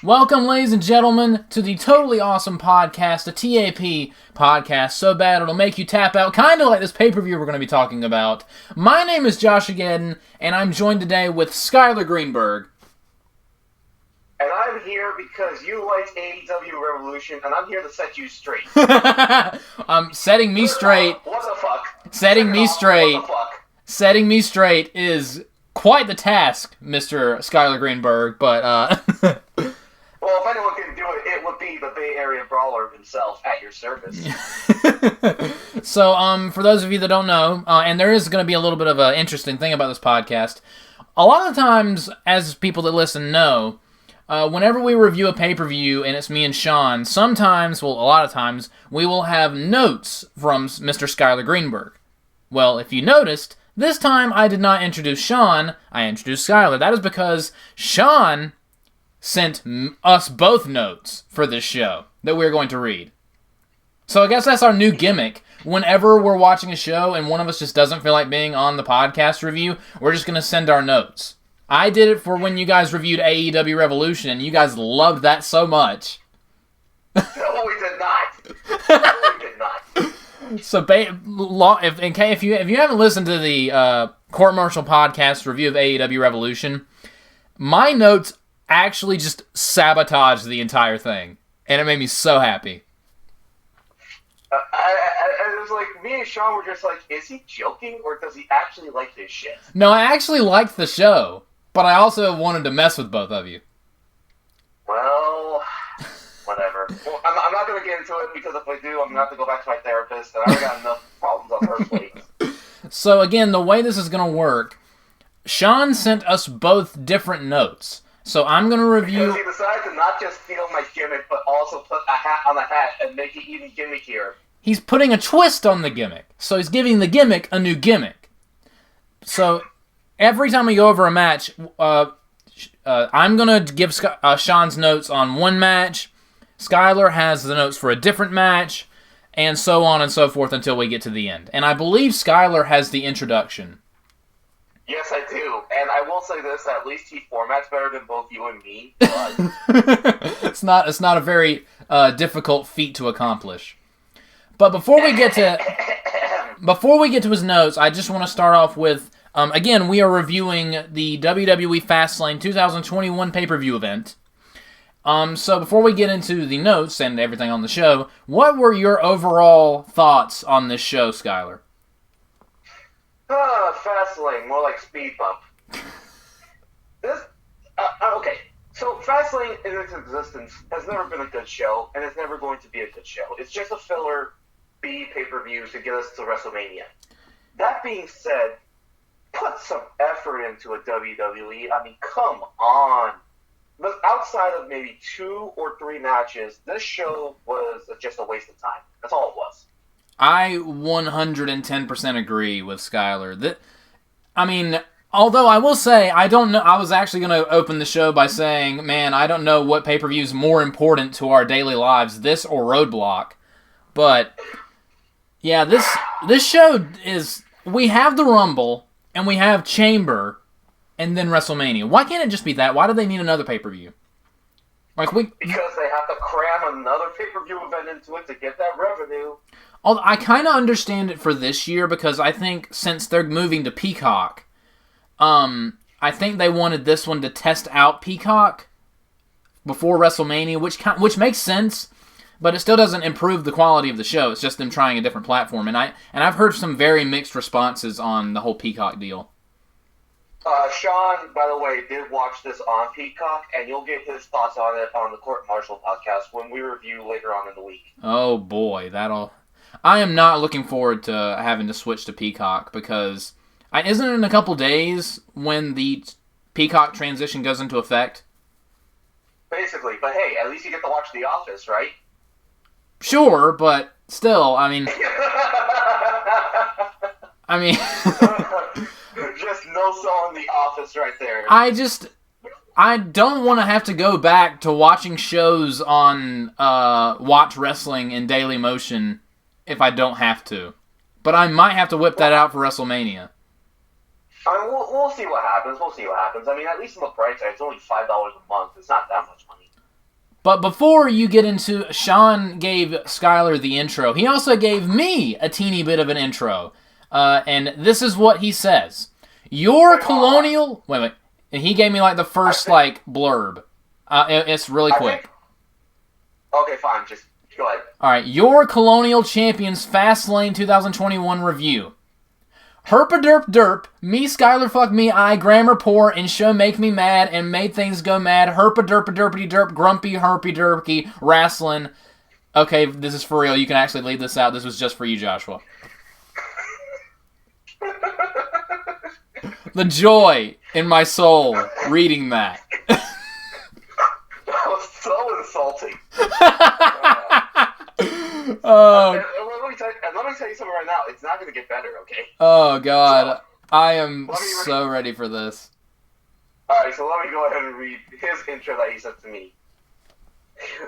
Welcome, ladies and gentlemen, to the totally awesome podcast, the TAP podcast, so bad it'll make you tap out, kind of like this pay-per-view we're going to be talking about. My name is JoshAgeddon, and I'm joined today with Skyler Greenberg. And I'm here because you like AEW Revolution, and I'm here to set you straight. Setting me straight. What the fuck? Setting me straight. What the fuck? Setting me straight is quite the task, Mr. Skyler Greenberg, but, Well, if anyone can do it, it would be the Bay Area Brawler himself at your service. So, for those of you that don't know, and there is going to be a little bit of an interesting thing about this podcast, a lot of the times, as people that listen know, whenever we review a pay-per-view and it's me and Sean, sometimes, well, a lot of times, we will have notes from Mr. Skyler Greenberg. Well, if you noticed, this time I did not introduce Sean, I introduced Skyler. That is because Sean sent us both notes for this show that we're going to read. So I guess that's our new gimmick. Whenever we're watching a show and one of us just doesn't feel like being on the podcast review, we're just going to send our notes. I did it for when you guys reviewed AEW Revolution, and you guys loved that so much. No, we did not. No, we did not. So, if you haven't listened to the Court Martial podcast review of AEW Revolution, my notes actually just sabotaged the entire thing, and it made me so happy. It was like, me and Sean were just like, is he joking, or does he actually like this shit? No, I actually liked the show, but I also wanted to mess with both of you. Well, whatever. Well, I'm not going to get into it, because if I do, I'm going to have to go back to my therapist, and I already got enough problems on her plate. So again, the way this is going to work, Sean sent us both different notes. So I'm going to review... Because he decided to not just steal my gimmick, but also put a hat on the hat and make it even gimmickier. He's putting a twist on the gimmick. So he's giving the gimmick a new gimmick. So every time we go over a match, I'm going to give Sean's notes on one match. Skyler has the notes for a different match. And so on and so forth until we get to the end. And I believe Skyler has the introduction. Yes, I do. And I will say this, at least he formats better than both you and me. But... it's not a very difficult feat to accomplish. But before we get to his notes, I just want to start off with, again, we are reviewing the WWE Fastlane 2021 pay-per-view event. So before we get into the notes and everything on the show, what were your overall thoughts on this show, Skyler? Fastlane, more like speed bump. Okay, so Fastlane in its existence has never been a good show, and it's never going to be a good show. It's just a filler B pay-per-view to get us to WrestleMania. That being said, put some effort into a WWE. I mean, come on. But outside of maybe 2 or 3 matches, this show was just a waste of time. That's all it was. I 110% agree with Skyler. Although I will say, I don't know, I was actually going to open the show by saying, man, I don't know what pay-per-view is more important to our daily lives, this or Roadblock. But, yeah, this show is, we have the Rumble, and we have Chamber, and then WrestleMania. Why can't it just be that? Why do they need another pay-per-view? Because they have to cram another pay-per-view event into it to get that revenue. Although I kind of understand it for this year, because I think since they're moving to Peacock, I think they wanted this one to test out Peacock before WrestleMania, which makes sense, but it still doesn't improve the quality of the show. It's just them trying a different platform, and I've heard some very mixed responses on the whole Peacock deal. Sean, by the way, did watch this on Peacock, and you'll get his thoughts on it on the Court Martial podcast when we review later on in the week. Oh boy, I am not looking forward to having to switch to Peacock, because isn't it in a couple days when the Peacock transition goes into effect? Basically, but hey, at least you get to watch The Office, right? Sure, but still, just no selling The Office right there. I don't want to have to go back to watching shows on Watch Wrestling and Daily Motion if I don't have to. But I might have to whip that out for WrestleMania. I mean, we'll see what happens. I mean, at least on the bright side, it's only $5 a month. It's not that much money. But before you get into... Sean gave Skyler the intro. He also gave me a teeny bit of an intro. And this is what he says. Your colonial... Wait. And he gave me, like, the first, blurb. It's really quick. Okay, fine. Just go ahead. Alright. Your Colonial Champions Fastlane 2021 review. Herpa-derp-derp, me Skyler fuck me, I grammar poor, and show make me mad, and made things go mad, herpa-derpa-derpity-derp, grumpy herpy-derpy, wrestling. Okay, this is for real, you can actually leave this out, this was just for you, Joshua. The joy in my soul reading that. That was so insulting. Let me tell you something right now. It's not going to get better, okay? Oh, God. I am so ready for this. Alright, so let me go ahead and read his intro that he sent to me.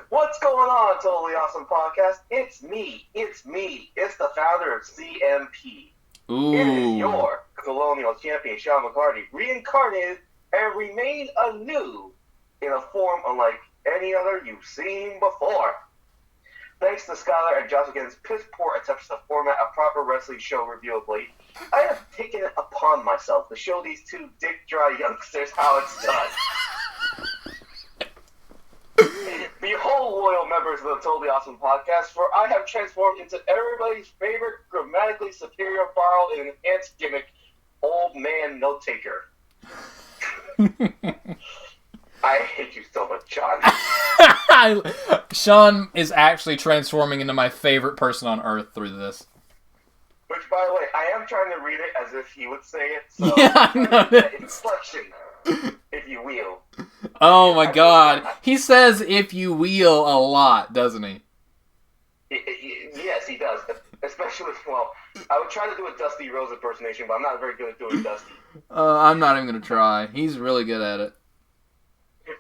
What's going on, Totally Awesome Podcast? It's me. It's the founder of CMP. Ooh. It is your Colonial Champion, Sean McCarty, reincarnated and remade anew in a form unlike any other you've seen before. Thanks to Skyler and JoshAgeddon's piss-poor attempts to format a proper wrestling show review of late, I have taken it upon myself to show these two dick-dry youngsters how it's done. Behold, loyal members of the Totally Awesome Podcast, for I have transformed into everybody's favorite, grammatically superior, borrowed, and enhanced gimmick, old man note-taker. I hate you so much, Sean. Sean is actually transforming into my favorite person on earth through this. Which, by the way, I am trying to read it as if he would say it, so yeah, I know that. Inflection, if you will. Oh my God. He says if you will a lot, doesn't he? Yes, he does. Especially, well, I would try to do a Dusty Rose impersonation, but I'm not very good at doing Dusty. I'm not even going to try. He's really good at it.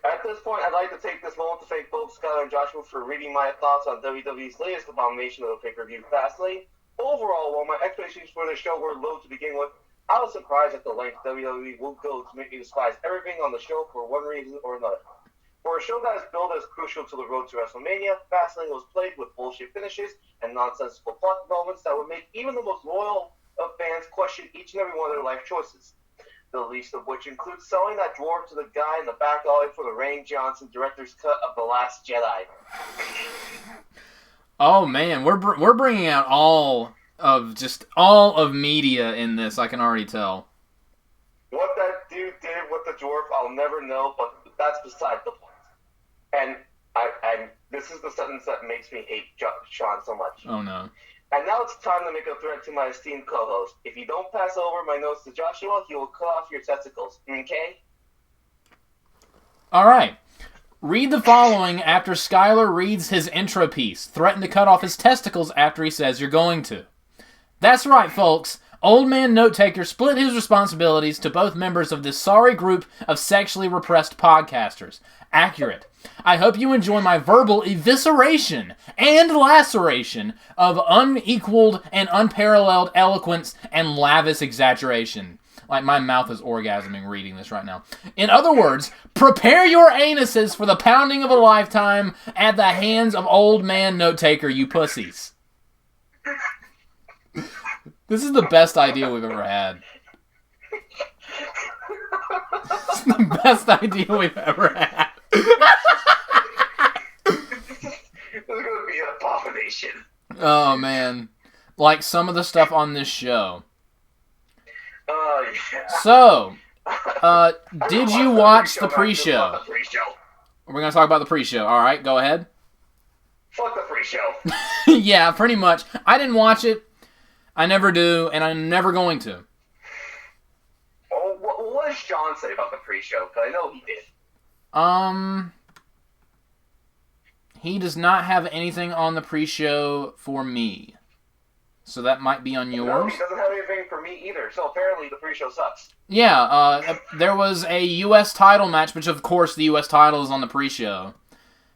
At this point, I'd like to take this moment to thank both Skyler and Joshua for reading my thoughts on WWE's latest abomination of the pay-per-view Fastlane. Overall, while my expectations for the show were low to begin with, I was surprised at the length WWE will go to make me despise everything on the show for one reason or another. For a show that is billed as crucial to the road to WrestleMania, Fastlane was plagued with bullshit finishes and nonsensical plot developments that would make even the most loyal of fans question each and every one of their life choices. The least of which includes selling that dwarf to the guy in the back alley for the Rain Johnson director's cut of The Last Jedi. Oh man, we're bringing out all of media in this. I can already tell. What that dude did with the dwarf, I'll never know, but that's beside the point. And this is the sentence that makes me hate Sean so much. Oh no. And now it's time to make a threat to my esteemed co-host. If you don't pass over my notes to Joshua, he will cut off your testicles. Okay? All right. Read the following after Skyler reads his intro piece. Threaten to cut off his testicles after he says you're going to. That's right, folks. Old Man Note-Taker split his responsibilities to both members of this sorry group of sexually repressed podcasters. Accurate. I hope you enjoy my verbal evisceration and laceration of unequaled and unparalleled eloquence and lavish exaggeration. Like, my mouth is orgasming reading this right now. In other words, prepare your anuses for the pounding of a lifetime at the hands of Old Man Note-Taker, you pussies. This is the best idea we've ever had. This is the best idea we've ever had. This is going to be an abomination. Oh, man. Like some of the stuff on this show. Oh, yeah. So, did you watch the pre-show? We're going to talk about the pre-show. All right, go ahead. Fuck the pre-show. Yeah, pretty much. I didn't watch it. I never do, and I'm never going to. Oh, what does Sean say about the pre-show? Because I know he did. He does not have anything on the pre-show for me. So that might be on yours. No, he doesn't have anything for me either. So apparently the pre-show sucks. Yeah, there was a U.S. title match, which of course the U.S. title is on the pre-show.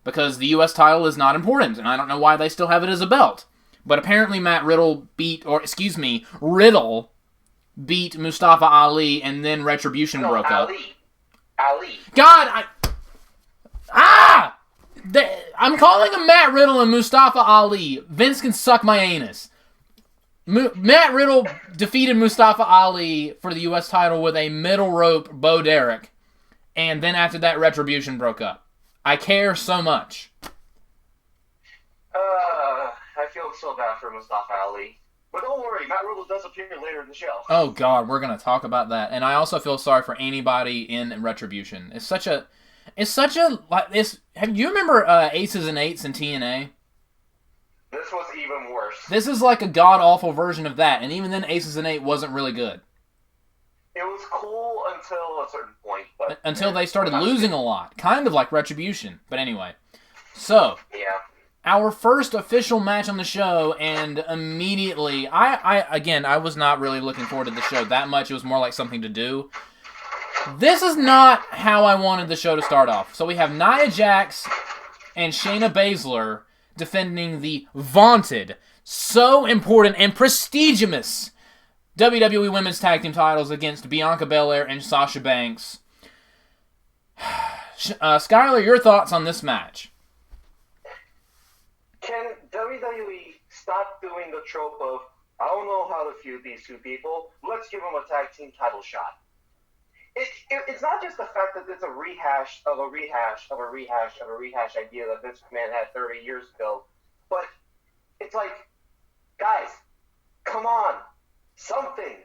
Because the U.S. title is not important, and I don't know why they still have it as a belt. But apparently Riddle beat Mustafa Ali, and then Retribution broke up. Ali. God, I'm calling him Matt Riddle and Mustafa Ali. Vince can suck my anus. Matt Riddle defeated Mustafa Ali for the U.S. title with a middle rope Bo Derek. And then after that, Retribution broke up. I care so much. I feel so bad for Mustafa Ali. But don't worry, Matt Riddle does appear later in the show. Oh, God, we're going to talk about that. And I also feel sorry for anybody in Retribution. Do you remember Aces and Eights in TNA? This was even worse. This is like a god-awful version of that. And even then, Aces and Eight wasn't really good. It was cool until a certain point. But until they started losing a lot. Kind of like Retribution. But anyway. So. Yeah. Our first official match on the show, and immediately, I was not really looking forward to the show that much. It was more like something to do. This is not how I wanted the show to start off. So we have Nia Jax and Shayna Baszler defending the vaunted, so important, and prestigious WWE Women's Tag Team titles against Bianca Belair and Sasha Banks. Skyler, your thoughts on this match? Can WWE stop doing the trope of, I don't know how to feud these two people, let's give them a tag team title shot? It's not just the fact that it's a rehash of a rehash of a rehash of a rehash idea that Vince McMahon had 30 years ago, but it's like, guys, come on, something,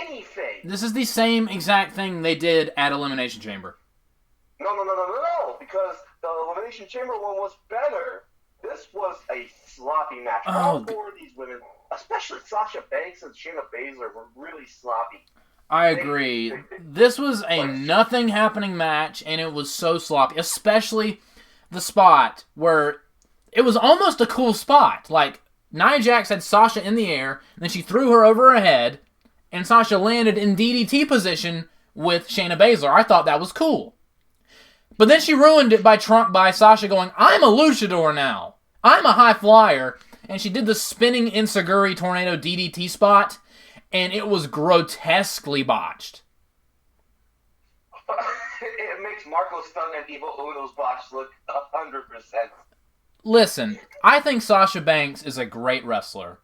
anything. This is the same exact thing they did at Elimination Chamber. No, because the Elimination Chamber one was better. This was a sloppy match. All four of these women, especially Sasha Banks and Shayna Baszler, were really sloppy. I agree. This was a nothing happening match, and it was so sloppy. Especially the spot where it was almost a cool spot. Like, Nia Jax had Sasha in the air, and then she threw her over her head, and Sasha landed in DDT position with Shayna Baszler. I thought that was cool. But then she ruined it by Sasha going, I'm a luchador now. I'm a high flyer. And she did the spinning Enziguri tornado DDT spot, and it was grotesquely botched. It makes Marco Stunt and Evil Uno's botch look 100%. Listen, I think Sasha Banks is a great wrestler.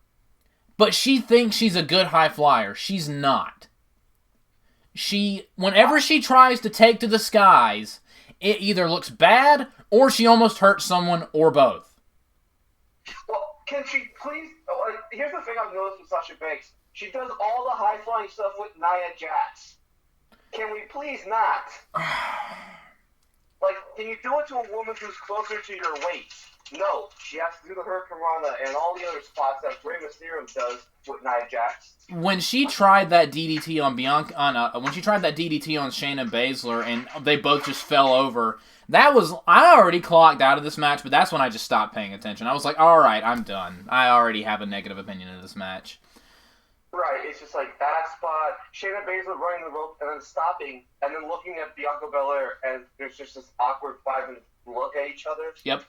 But she thinks she's a good high flyer. She's not. Whenever she tries to take to the skies, it either looks bad, or she almost hurts someone, or both. Well, can she please... here's the thing I've noticed with Sasha Banks. She does all the high-flying stuff with Nia Jax. Can we please not? Can you do it to a woman who's closer to your weight? No. She has to do the Hurricanrana and all the other spots that Rey Mysterio does with Nia Jax. When she tried that DDT on Shayna Baszler, and they both just fell over, I already clocked out of this match, but that's when I just stopped paying attention. I was like, all right, I'm done. I already have a negative opinion of this match. Right, it's just like that spot, Shayna Baszler running the rope and then stopping, and then looking at Bianca Belair, and there's just this awkward 5-minute look at each other. Yep.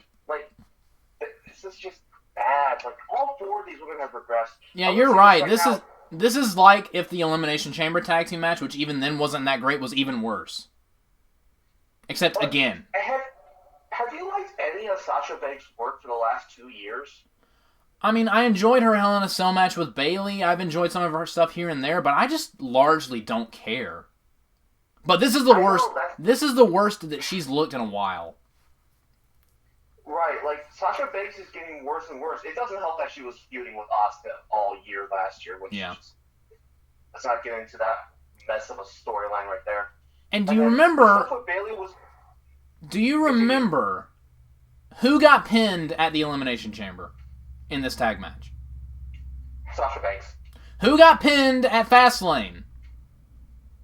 This is just bad. All four of these women have regressed. Yeah, you're right. This is like if the Elimination Chamber tag team match, which even then wasn't that great, was even worse. Except, again. Have you liked any of Sasha Banks' work for the last 2 years? I mean, I enjoyed her Hell in a Cell match with Bayley. I've enjoyed some of her stuff here and there, but I just largely don't care. But this is the worst. This is the worst that she's looked in a while. Right, Sasha Banks is getting worse and worse. It doesn't help that she was feuding with Asuka all year last year, which let's not get into that mess of a storyline right there. And do you remember who got pinned at the Elimination Chamber in this tag match? Sasha Banks. Who got pinned at Fastlane?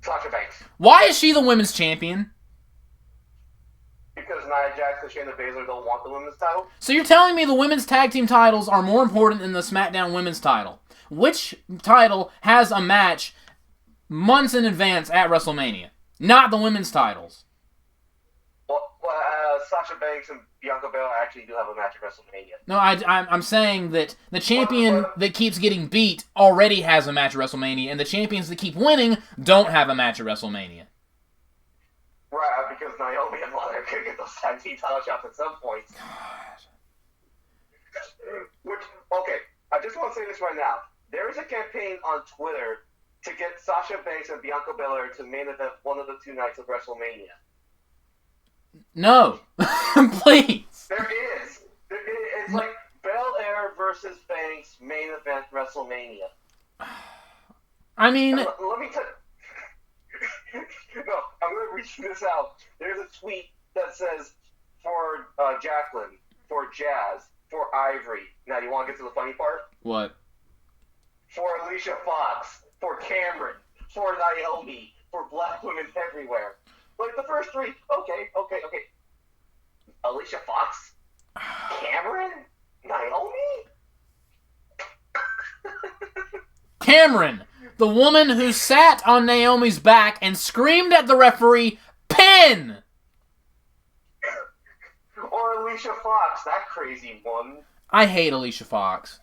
Sasha Banks. Why is she the women's champion? Because Nia Jax and Shayna Baszler don't want the women's title. So you're telling me the women's tag team titles are more important than the SmackDown women's title? Which title has a match months in advance at WrestleMania? Not the women's titles. Well, Sasha Banks and Bianca Belair actually do have a match at WrestleMania. No, I'm saying that the champion that keeps getting beat already has a match at WrestleMania, and the champions that keep winning don't have a match at WrestleMania. Right, because Naomi and Lana gonna get those tag team title shots at some point. Okay, I just want to say this right now. There is a campaign on Twitter to get Sasha Banks and Bianca Belair to main event one of the 2 nights of WrestleMania. No. Please. There is. It's like Belair versus Banks main event WrestleMania. I mean... Let me tell you. No, I'm going to reach this out. There's a tweet that says, for Jacqueline, for Jazz, for Ivory. Now, you want to get to the funny part? What? For Alicia Fox, for Cameron, for Naomi, for black women everywhere. Like, the first 3, okay. Alicia Fox? Cameron? Naomi? Cameron, the woman who sat on Naomi's back and screamed at the referee, "Pin!" Or Alicia Fox, that crazy one. I hate Alicia Fox.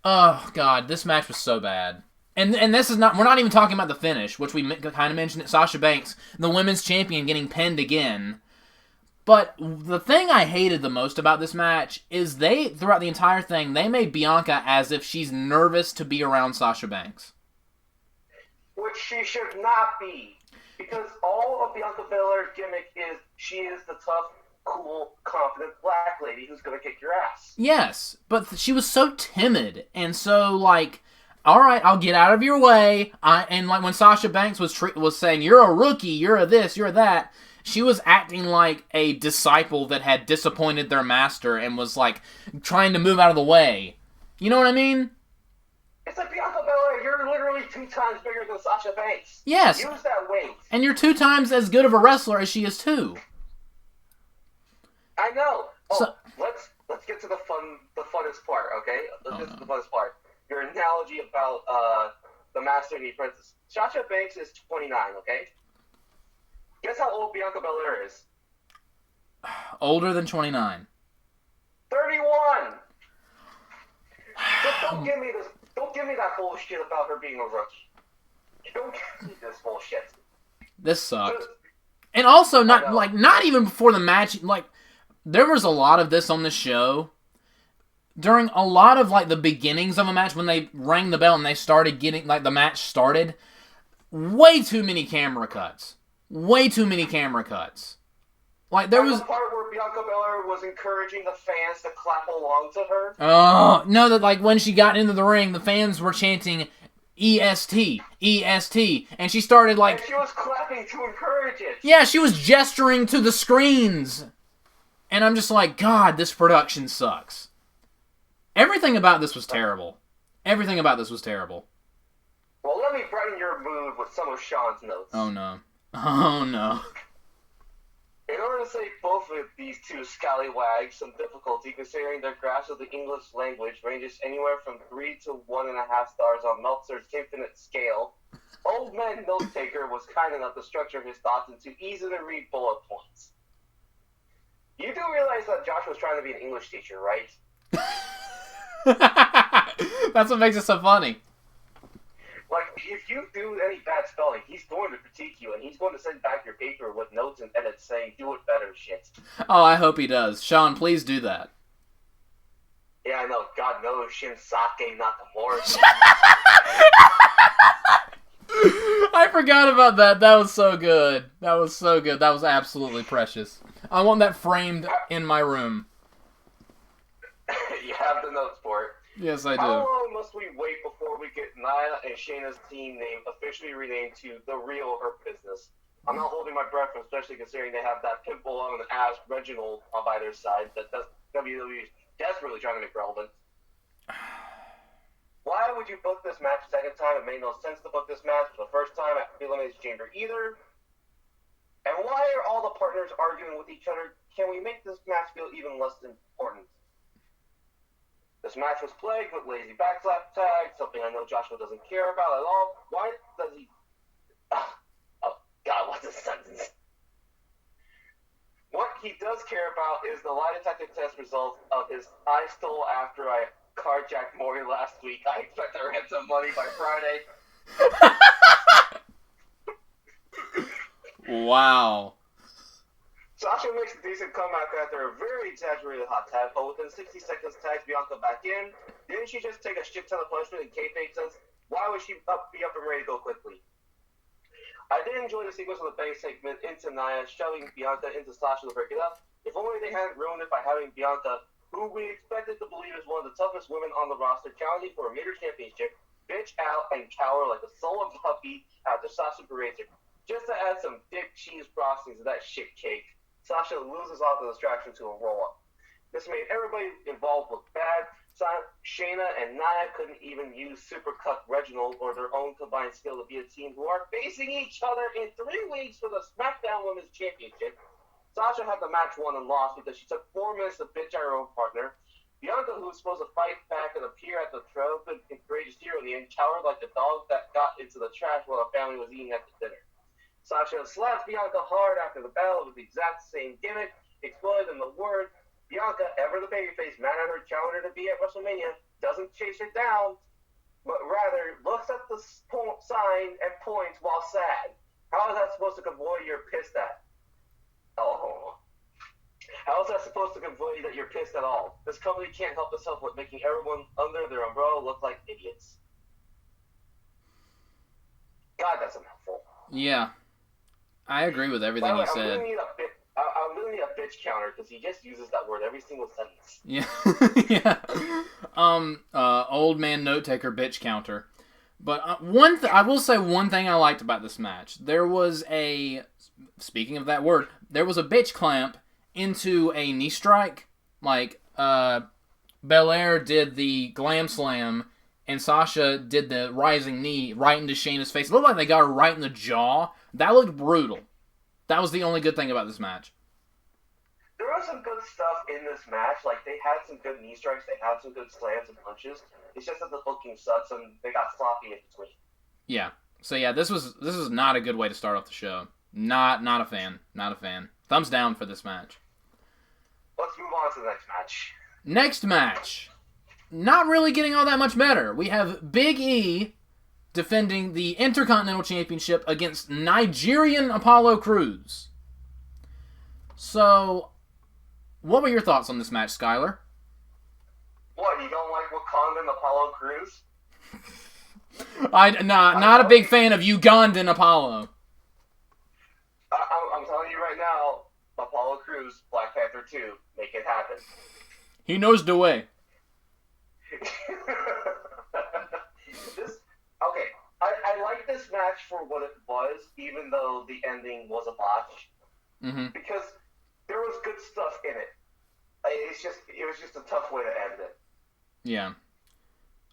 Oh, God, this match was so bad. And this is not, we're not even talking about the finish, which we kind of mentioned at Sasha Banks, the women's champion getting pinned again. But the thing I hated the most about this match is throughout the entire thing, they made Bianca as if she's nervous to be around Sasha Banks. Which she should not be. Because all of Bianca Belair's gimmick is she is the tough, cool, confident black lady who's going to kick your ass. Yes, but she was so timid and so, like, all right, I'll get out of your way. And like when Sasha Banks was saying, "You're a rookie, you're a this, you're a that," she was acting like a disciple that had disappointed their master and was like trying to move out of the way. You know what I mean? It's like, Bianca Belair, you're literally 2 times bigger than Sasha Banks. Yes. Use that weight. And you're 2 times as good of a wrestler as she is too. I know. Oh, So, let's get to the funnest part, okay? Let's get to the funnest part. Your analogy about the Master and the Apprentice. Sasha Banks is 29, okay? Guess how old Bianca Belair is? older than 29. 31. Just don't give me this. Don't give me that bullshit about her being a rookie. Don't give me this bullshit. This sucked. And also, not even before the match, like, there was a lot of this on the show. During a lot of, like, the beginnings of a match, when they rang the bell and they started getting, like, the match started, way too many camera cuts. Way too many camera cuts. Like, there was... the part where Bianca Belair was encouraging the fans to clap along to her? Oh, no, that, like, when she got into the ring, the fans were chanting, EST, EST, and she started, like... And she was clapping to encourage it. Yeah, she was gesturing to the screens. And I'm just like, God, this production sucks. Everything about this was terrible. Everything about this was terrible. Well, let me brighten your mood with some of Sean's notes. Oh, no. Oh, no. In order to save both of these 2 scallywags some difficulty, considering their grasp of the English language ranges anywhere from 3 to 1.5 stars on Meltzer's infinite scale, Old Man Note Taker was kind enough to structure his thoughts into easy-to-read bullet points. You do realize that Josh was trying to be an English teacher, right? That's what makes it so funny. Like, if you do any bad spelling, he's going to critique you, and he's going to send back your paper with notes and edits saying, do it better, shit. Oh, I hope he does. Sean, please do that. Yeah, I know. God knows Shinsuke Nakamura. I forgot about that. That was so good. That was so good. That was absolutely precious. I want that framed in my room. You have the notes for it. Yes, I do. How long must we wait before we get Nia and Shayna's team name officially renamed to The Real Her Business? I'm not holding my breath, especially considering they have that pimple on the ass Reginald by their side that WWE is desperately trying to make relevant. Why would you book this match a second time? It made no sense to book this match for the first time at the Elimination Chamber either. And why are all the partners arguing with each other? Can we make this match feel even less important? This match was plagued with lazy backslap tags, something I know Joshua doesn't care about at all. Why does he... Oh, God, what's this sentence? What he does care about is the lie detector test results of his I stole after I carjacked Maury last week. I expect I ran some money by Friday. Wow. Sasha makes a decent comeback after a very exaggerated hot tag, but within 60 seconds tags Bianca back in. Didn't she just take a shit ton of punishment in kayfabe sense? Why would she be up and ready to go quickly? I did enjoy the sequence of the base segment into Nia shoving Bianca into Sasha to break it up. If only they hadn't ruined it by having Bianca, who we expected to believe is one of the toughest women on the roster, challenging for a major championship, bitch out and cower like a sullen puppy after Sasha berates her. Just to add some dick cheese frosting to that shit cake, Sasha loses all the distraction to a roll-up. This made everybody involved look bad. Shayna and Nia couldn't even use Supercut Reginald or their own combined skill to be a team who are facing each other in 3 weeks for the SmackDown Women's Championship. Sasha had the match won and lost because she took 4 minutes to bitch at her own partner. Bianca, who was supposed to fight back and appear at the triumphant and courageous hero, in the end cowered like the dog that got into the trash while her family was eating at the dinner. Sasha slapped Bianca hard after the battle with the exact same gimmick, exploded in the word. Bianca, ever the babyface man at her challenger to be at WrestleMania, doesn't chase her down, but rather looks at the sign and points while sad. How is that supposed to convey you're pissed at? Oh. How is that supposed to convey that you're pissed at all? This company can't help itself with making everyone under their umbrella look like idiots. God, that's a mouthful. Yeah. I agree with everything you said. I'm gonna need a bitch counter because he just uses that word every single sentence. Yeah. Yeah. Old man note taker bitch counter. But I will say one thing I liked about this match. There was speaking of that word, there was a bitch clamp into a knee strike. Like, Belair did the glam slam, and Sasha did the rising knee right into Shayna's face. It looked like they got her right in the jaw. That looked brutal. That was the only good thing about this match. There was some good stuff in this match. Like, they had some good knee strikes. They had some good slams and punches. It's just that the booking sucks, and they got sloppy in between. Yeah. So, yeah, this was not a good way to start off the show. Not a fan. Not a fan. Thumbs down for this match. Let's move on to the next match. Next match. Not really getting all that much better. We have Big E defending the Intercontinental Championship against Nigerian Apollo Crews. So, what were your thoughts on this match, Skyler? What, you don't like Wakandan Apollo Crews? Not a big fan of Ugandan Apollo. I'm telling you right now, Apollo Crews, Black Panther 2, make it happen. He knows the way. Okay, I like this match for what it was, even though the ending was a botch. Mm-hmm. Because there was good stuff in it. It was just a tough way to end it. Yeah.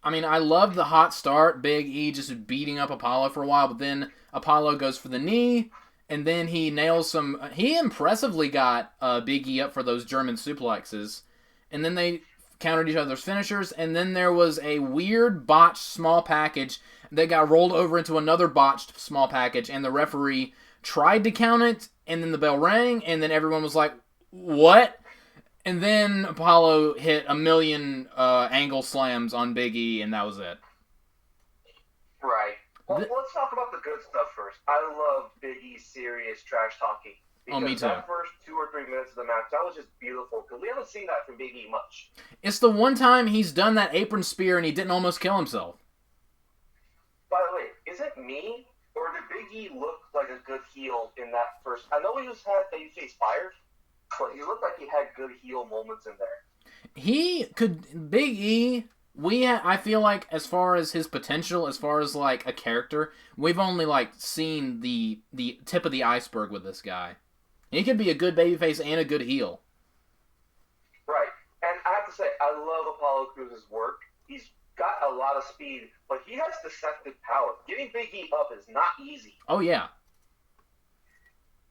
I mean, I loved the hot start, Big E just beating up Apollo for a while, but then Apollo goes for the knee, and then he nails some... He impressively got Big E up for those German suplexes, and then they countered each other's finishers, and then there was a weird botched small package that got rolled over into another botched small package, and the referee tried to count it, and then the bell rang, and then everyone was like, what? And then Apollo hit a million angle slams on Big E, and that was it. Right. Well, let's talk about the good stuff first. I love Big E's serious trash talking. Because me too. That first 2 or 3 minutes of the match, that was just beautiful, because we haven't seen that from Big E much. It's the one time he's done that apron spear and he didn't almost kill himself. By the way, is it me, or did Big E look like a good heel in that first... I know he had babyface fire, but he looked like he had good heel moments in there. Big E, I feel like as far as his potential, as far as like a character, we've only like seen the tip of the iceberg with this guy. He could be a good babyface and a good heel. Right. And I have to say, I love Apollo Crews' work. He's got a lot of speed, but he has deceptive power. Getting Big E up is not easy. Oh, yeah.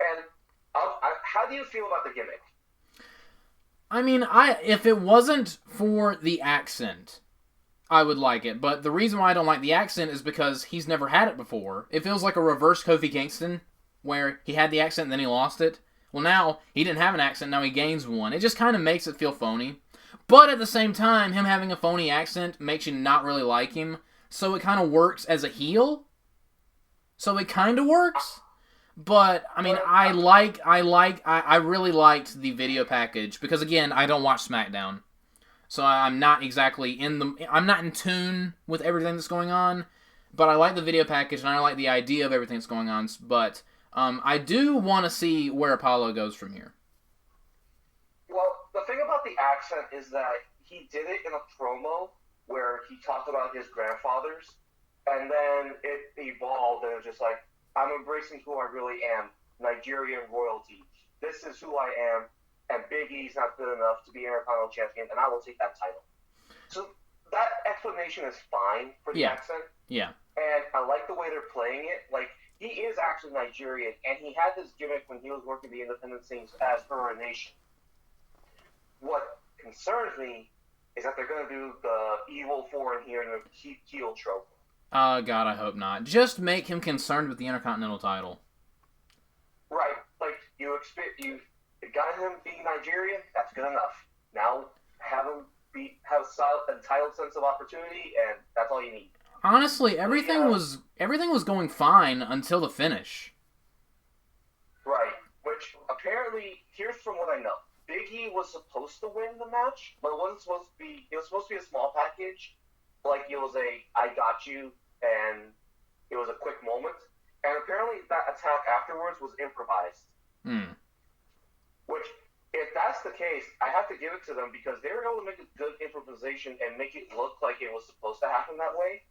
And how do you feel about the gimmick? I mean, if it wasn't for the accent, I would like it. But the reason why I don't like the accent is because he's never had it before. It feels like a reverse Kofi Kingston, where he had the accent and then he lost it. Well, now he didn't have an accent, now he gains one. It just kind of makes it feel phony. But at the same time, him having a phony accent makes you not really like him. So it kind of works as a heel. So it kind of works. But I mean, I really liked the video package because again, I don't watch SmackDown, so I'm not exactly I'm not in tune with everything that's going on. But I like the video package and I like the idea of everything that's going on. But I do want to see where Apollo goes from here. Well, the thing about the accent is that he did it in a promo where he talked about his grandfathers, and then it evolved, and it was just like, I'm embracing who I really am, Nigerian royalty. This is who I am, and Big E's not good enough to be Intercontinental Champion, and I will take that title. So that explanation is fine for the accent. Yeah. And I like the way they're playing it. Like, he is actually Nigerian, and he had this gimmick when he was working the independent scenes as for a nation. What concerns me is that they're going to do the evil foreign here in the heel trope. God, I hope not. Just make him concerned with the Intercontinental title. Right. Like, you got him being Nigerian, that's good enough. Now, have him have a entitled sense of opportunity, and that's all you need. Honestly, everything was going fine until the finish. Right. Which, apparently, here's from what I know. Big E was supposed to win the match, but it wasn't supposed to be. It was supposed to be a small package, like it was a "I got you" and it was a quick moment. And apparently, that attack afterwards was improvised. Which, if that's the case, I have to give it to them because they were able to make a good improvisation and make it look like it was supposed to happen that way.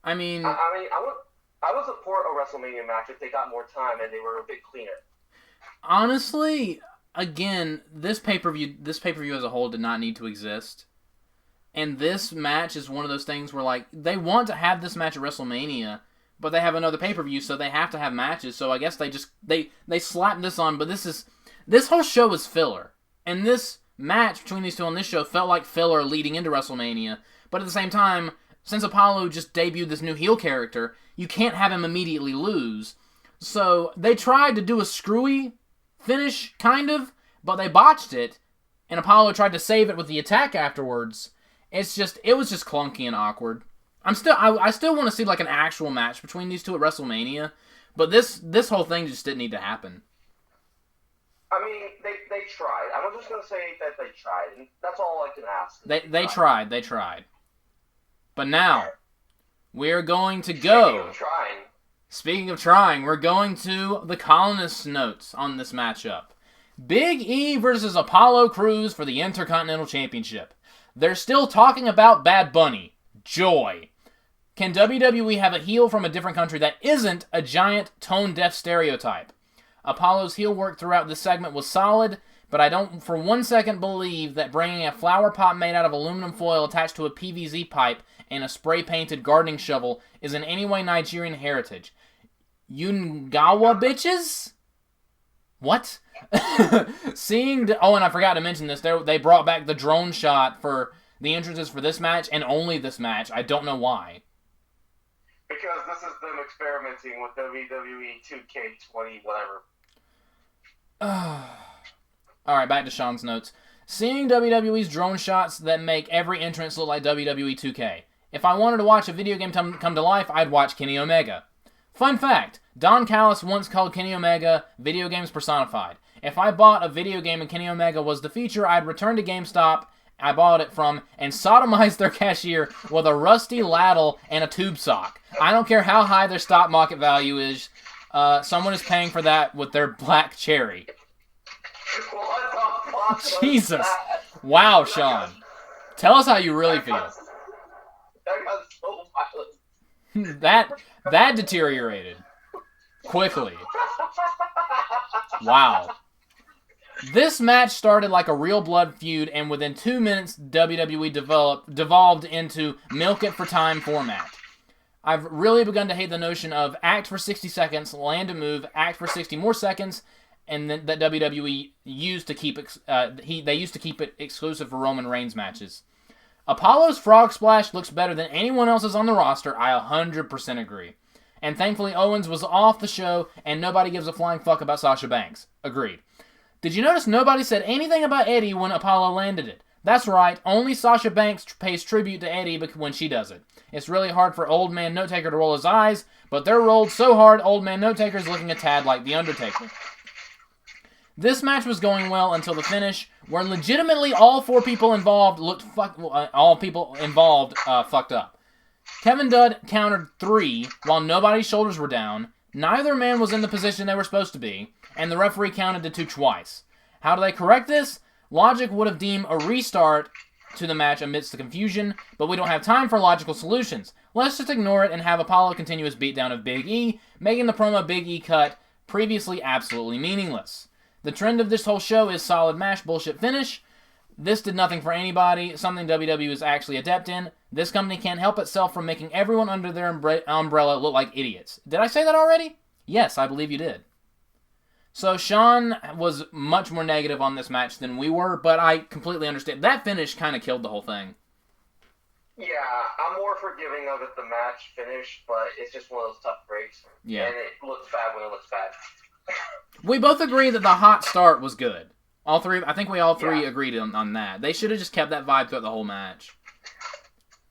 I mean, I would support a WrestleMania match if they got more time and they were a bit cleaner. Honestly, again, this pay-per-view as a whole did not need to exist. And this match is one of those things where, like, they want to have this match at WrestleMania, but they have another pay-per-view, so they have to have matches. So I guess they slapped this on, but this whole show is filler. And this match between these two on this show felt like filler leading into WrestleMania. But at the same time, since Apollo just debuted this new heel character, you can't have him immediately lose. So they tried to do a screwy finish, kind of, but they botched it, and Apollo tried to save it with the attack afterwards. It was just clunky and awkward. I still want to see like an actual match between these two at WrestleMania, but this whole thing just didn't need to happen. I mean, they tried. I'm just gonna say that they tried, and that's all I can ask. They tried. But now we're going to go. Speaking of trying, we're going to the columnist's notes on this matchup. Big E versus Apollo Crews for the Intercontinental Championship. They're still talking about Bad Bunny. Joy. Can WWE have a heel from a different country that isn't a giant tone-deaf stereotype? Apollo's heel work throughout this segment was solid, but I don't for 1 second believe that bringing a flower pot made out of aluminum foil attached to a PVC pipe and a spray-painted gardening shovel is in any way Nigerian heritage. Yungawa bitches? What? And I forgot to mention this. They brought back the drone shot for the entrances for this match and only this match. I don't know why. Because this is them experimenting with WWE 2K20 whatever. Alright, back to Sean's notes. Seeing WWE's drone shots that make every entrance look like WWE 2K. If I wanted to watch a video game come to life, I'd watch Kenny Omega. Fun fact, Don Callis once called Kenny Omega video games personified. If I bought a video game and Kenny Omega was the feature, I'd return to GameStop I bought it from and sodomize their cashier with a rusty ladle and a tube sock. I don't care how high their stock market value is, someone is paying for that with their black cherry. What the fuck? Jesus. Wow, Sean. Tell us how you really feel. That got so violent. That deteriorated quickly. Wow. This match started like a real blood feud, and within 2 minutes, WWE devolved into milk it for time format. I've really begun to hate the notion of act for 60 seconds, land a move, act for 60 more seconds, and that WWE used to keep they used to keep it exclusive for Roman Reigns matches. Apollo's frog splash looks better than anyone else's on the roster. I 100% agree. And thankfully Owens was off the show, and nobody gives a flying fuck about Sasha Banks. Agreed. Did you notice nobody said anything about Eddie when Apollo landed it? That's right, only Sasha Banks pays tribute to Eddie when she does it. It's really hard for Old Man Note-Taker to roll his eyes, but they're rolled so hard Old Man Note-Taker's looking a tad like The Undertaker. This match was going well until the finish, where legitimately all people involved fucked up. Kevin Dunn countered 3 while nobody's shoulders were down, neither man was in the position they were supposed to be, and the referee counted to 2 twice. How do they correct this? Logic would have deemed a restart to the match amidst the confusion, but we don't have time for logical solutions. Let's just ignore it and have Apollo continue his beatdown of Big E, making the promo Big E cut previously absolutely meaningless. The trend of this whole show is solid match, bullshit finish. This did nothing for anybody, something WWE is actually adept in. This company can't help itself from making everyone under their umbrella look like idiots. Did I say that already? Yes, I believe you did. So Sean was much more negative on this match than we were, but I completely understand. That finish kind of killed the whole thing. Yeah, I'm more forgiving of it, the match finish, but it's just one of those tough breaks. Yeah. And it looks bad when it looks bad. We both agree that the hot start was good. I think we all three agreed on that. They should have just kept that vibe throughout the whole match.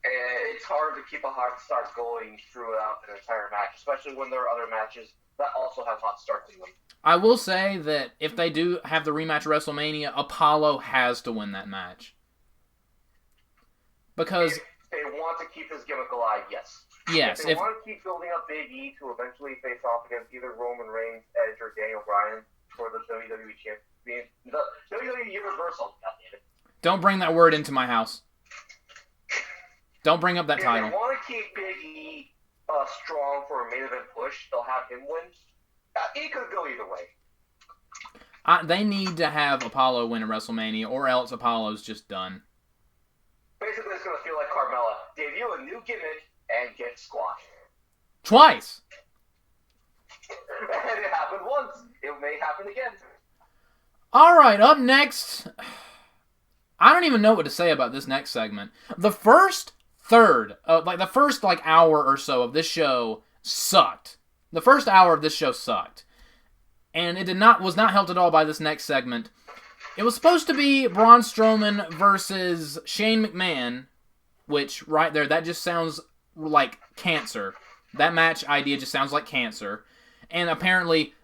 And it's hard to keep a hot start going throughout an entire match, especially when there are other matches that also have hot starts in them. I will say that if they do have the rematch at WrestleMania, Apollo has to win that match. Because if they want to keep his gimmick alive, yes. Yes. If they want to keep building up Big E to eventually face off against either Roman Reigns, Edge, or Daniel Bryan for the WWE Champion, the WWE Universal, goddammit. Don't bring that word into my house. Don't bring up that title. If they want to keep Big E strong for a main event push, they'll have him win. It could go either way. They need to have Apollo win at WrestleMania, or else Apollo's just done. Basically, it's going to feel like Carmella. Debut a new gimmick and get squashed. Twice! And it happened once. It may happen again. Alright, up next... I don't even know what to say about this next segment. The first third, the first hour or so of this show sucked. The first hour of this show sucked. And it was not helped at all by this next segment. It was supposed to be Braun Strowman versus Shane McMahon, which, right there, that just sounds like cancer. That match idea just sounds like cancer. And apparently,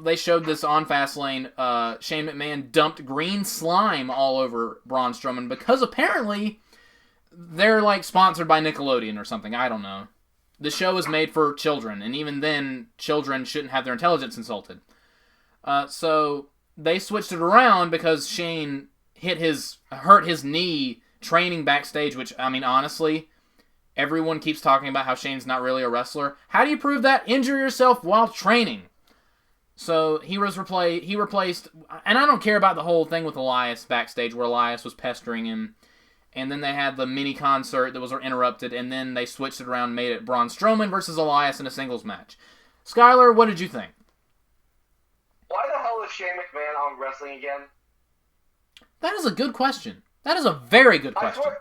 they showed this on Fastlane. Shane McMahon dumped green slime all over Braun Strowman because apparently they're, sponsored by Nickelodeon or something. I don't know. The show is made for children, and even then, children shouldn't have their intelligence insulted. So they switched it around because Shane hurt his knee training backstage, which, I mean, honestly, everyone keeps talking about how Shane's not really a wrestler. How do you prove that? Injure yourself while training. So he replaced, and I don't care about the whole thing with Elias backstage where Elias was pestering him. And then they had the mini concert that was interrupted, and then they switched it around and made it Braun Strowman versus Elias in a singles match. Skyler, what did you think? Why the hell is Shane McMahon on wrestling again? That is a good question. That is a very good question. I swear,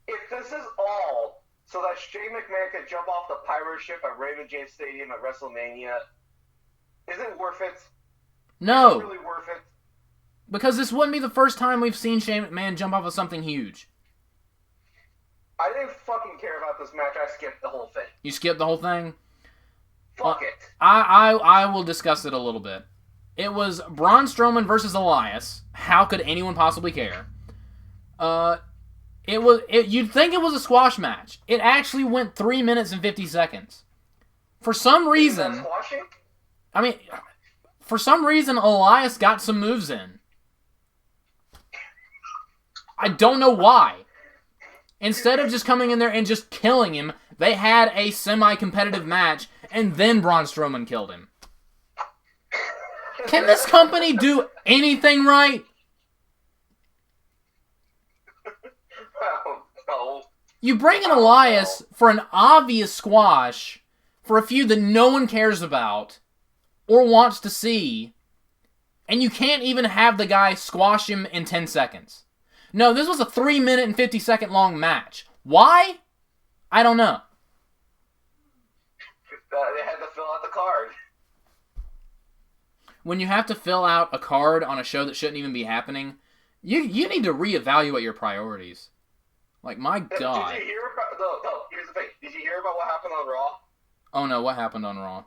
if this is all so that Shane McMahon can jump off the pirate ship at Raymond James Stadium at WrestleMania, is it worth it? No. Is it really worth it? Because this wouldn't be the first time we've seen Shane McMahon jump off of something huge. I didn't fucking care about this match. I skipped the whole thing. You skipped the whole thing? Fuck it. I will discuss it a little bit. It was Braun Strowman versus Elias. How could anyone possibly care? You'd think it was a squash match. It actually went 3 minutes and 50 seconds. For some reason... Is that squashing? I mean, for some reason, Elias got some moves in. I don't know why. Instead of just coming in there and just killing him, they had a semi-competitive match, and then Braun Strowman killed him. Can this company do anything right? No. You bring in Elias for an obvious squash for a feud that no one cares about or wants to see, and you can't even have the guy squash him in 10 seconds. No, this was a 3 minute and 50 second long match. Why? I don't know. They had to fill out the card. When you have to fill out a card on a show that shouldn't even be happening, You need to reevaluate your priorities. Like, my God. Did you hear about... No, here's the thing. Did you hear about what happened on Raw? Oh, no, what happened on Raw?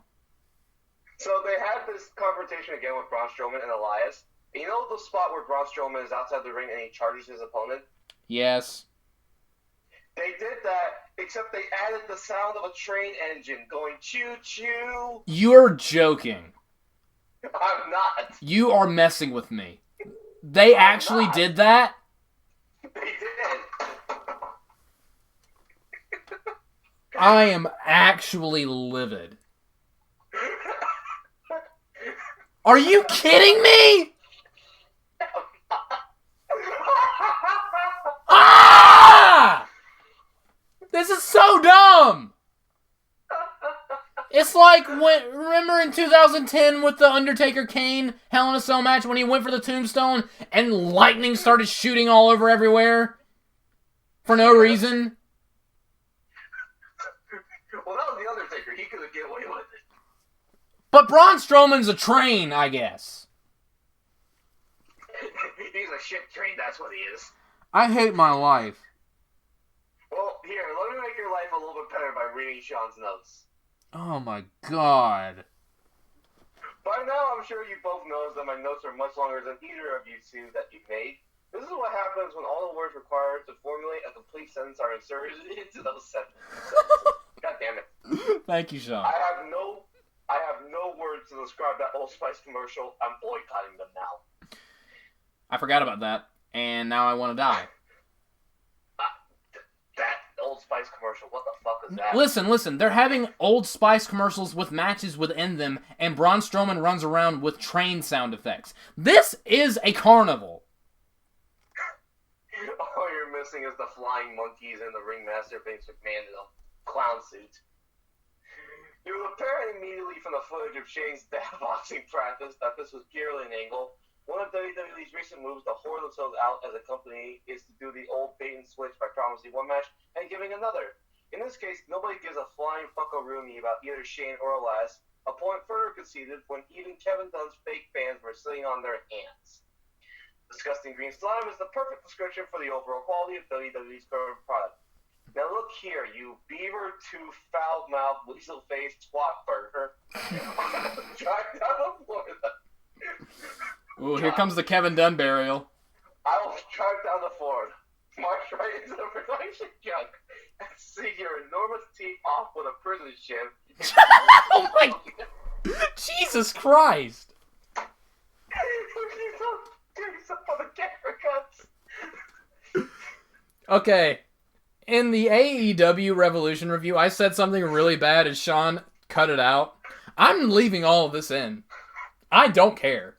So they had this confrontation again with Braun Strowman and Elias. And you know the spot where Braun Strowman is outside the ring and he charges his opponent? Yes. They did that, except they added the sound of a train engine going choo-choo. You're joking. I'm not. You are messing with me. They actually did that? They did. I am actually livid. Are you kidding me? Ah! This is so dumb! It's like, remember in 2010 with the Undertaker Kane Hell in a Cell match when he went for the tombstone and lightning started shooting all over everywhere? For no reason? Well, that was the Undertaker. He could have get away with it. But Braun Strowman's a train, I guess. He's a shit train, that's what he is. I hate my life. Well, here, let me make your life a little bit better by reading Sean's notes. Oh my God. By now, I'm sure you both know that my notes are much longer than either of you two that you've made. This is what happens when all the words required to formulate a complete sentence are inserted into those sentences. God damn it. Thank you, Sean. I have no words to describe that Old Spice commercial. I'm boycotting them now. I forgot about that, and now I want to die. That Old Spice commercial, what the fuck is that? Listen, they're having Old Spice commercials with matches within them, and Braun Strowman runs around with train sound effects. This is a carnival. All you're missing is the flying monkeys and the ringmaster Vince McMahon in a clown suit. It was apparent immediately from the footage of Shane's dad boxing practice that this was purely an angle. One of WWE's recent moves to whore themselves out as a company is to do the old bait and switch by promising one match and giving another. In this case, nobody gives a flying fuckaroonie about either Shane or Elias, a point further conceded when even Kevin Dunn's fake fans were sitting on their hands. Disgusting green slime is the perfect description for the overall quality of WWE's current product. Now look here, you beaver-tooth, foul-mouthed, weasel-faced twat burger. Drive down to Florida. Ooh, here comes the Kevin Dunn burial. I will drive down to Florida, march right into the production junk, and see your enormous teeth off with a prison ship. Oh my... Jesus Christ! Okay. In the AEW Revolution review, I said something really bad and Sean cut it out. I'm leaving all of this in. I don't care.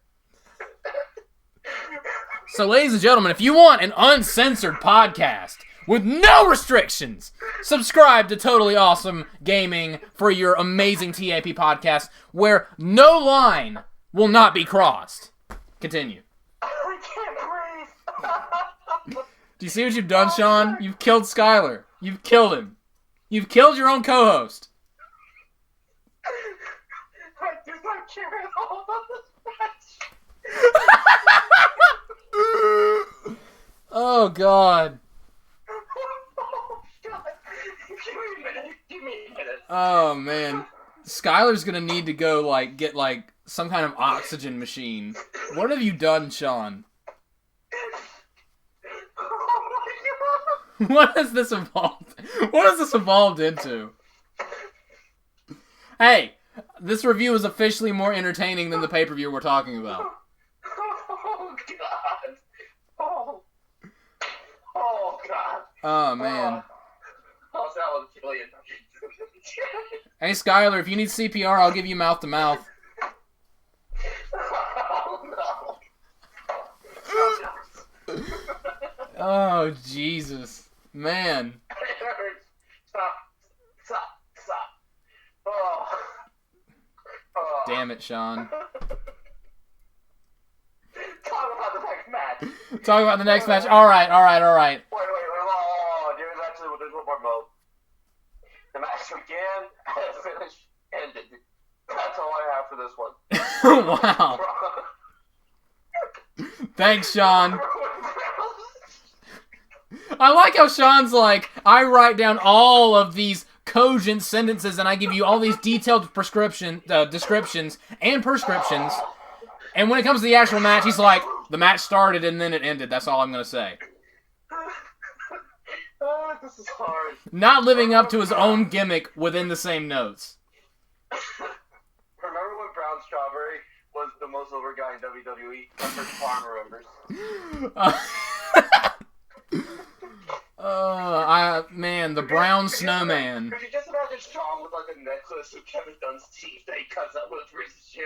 So, ladies and gentlemen, if you want an uncensored podcast with no restrictions, subscribe to Totally Awesome Gaming for your amazing TAP podcast where no line will not be crossed. Continue. I can't breathe. Do you see what you've done, Sean? You've killed Skyler. You've killed him. You've killed your own co-host. I do not care at all about this match. Oh, God. Oh, God. Give me a minute. Oh, man. Skyler's gonna need to go, get, some kind of oxygen machine. What have you done, Sean? What has this evolved? What has this evolved into? Hey, this review is officially more entertaining than the pay-per-view we're talking about. Oh, God. Oh, God. Oh, man. Oh, that was brilliant. Hey, Skyler, if you need CPR, I'll give you mouth-to-mouth. Oh, no. Oh, Jesus. Man. Stop. Oh. Damn it, Sean. Talk about the next match. Talk about the next match. All right. Wait. Oh, there's one more mode. The match began and finished ended. That's all I have for this one. Wow. Thanks, Sean. I like how Sean's like, I write down all of these cogent sentences and I give you all these detailed descriptions and prescriptions. And when it comes to the actual match, he's like, the match started and then it ended. That's all I'm going to say. Oh, this is hard. Not living up to his own gimmick within the same notes. Remember when Brown Strawberry was the most over guy in WWE? That's what Farm remembers. Man, the brown snowman. Could you just imagine Sean with like a necklace of Kevin Dunn's teeth that he cuts up with for his shit?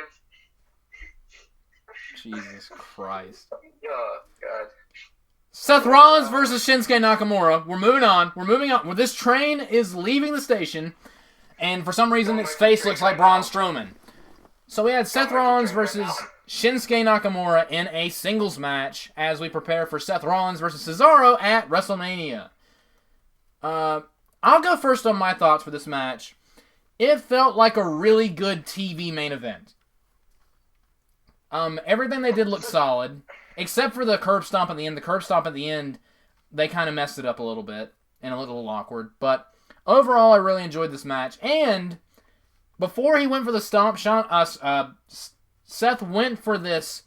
Jesus Christ. Oh, God. Seth Rollins versus Shinsuke Nakamura. We're moving on. Well, this train is leaving the station, and for some reason its face looks like Braun Strowman. So we had Seth Rollins versus Shinsuke Nakamura in a singles match as we prepare for Seth Rollins versus Cesaro at WrestleMania. I'll go first on my thoughts for this match. It felt like a really good TV main event. Everything they did looked solid, except for the curb stomp at the end. The curb stomp at the end, they kind of messed it up a little bit and a little awkward. But overall, I really enjoyed this match. And before he went for the stomp, Seth went for this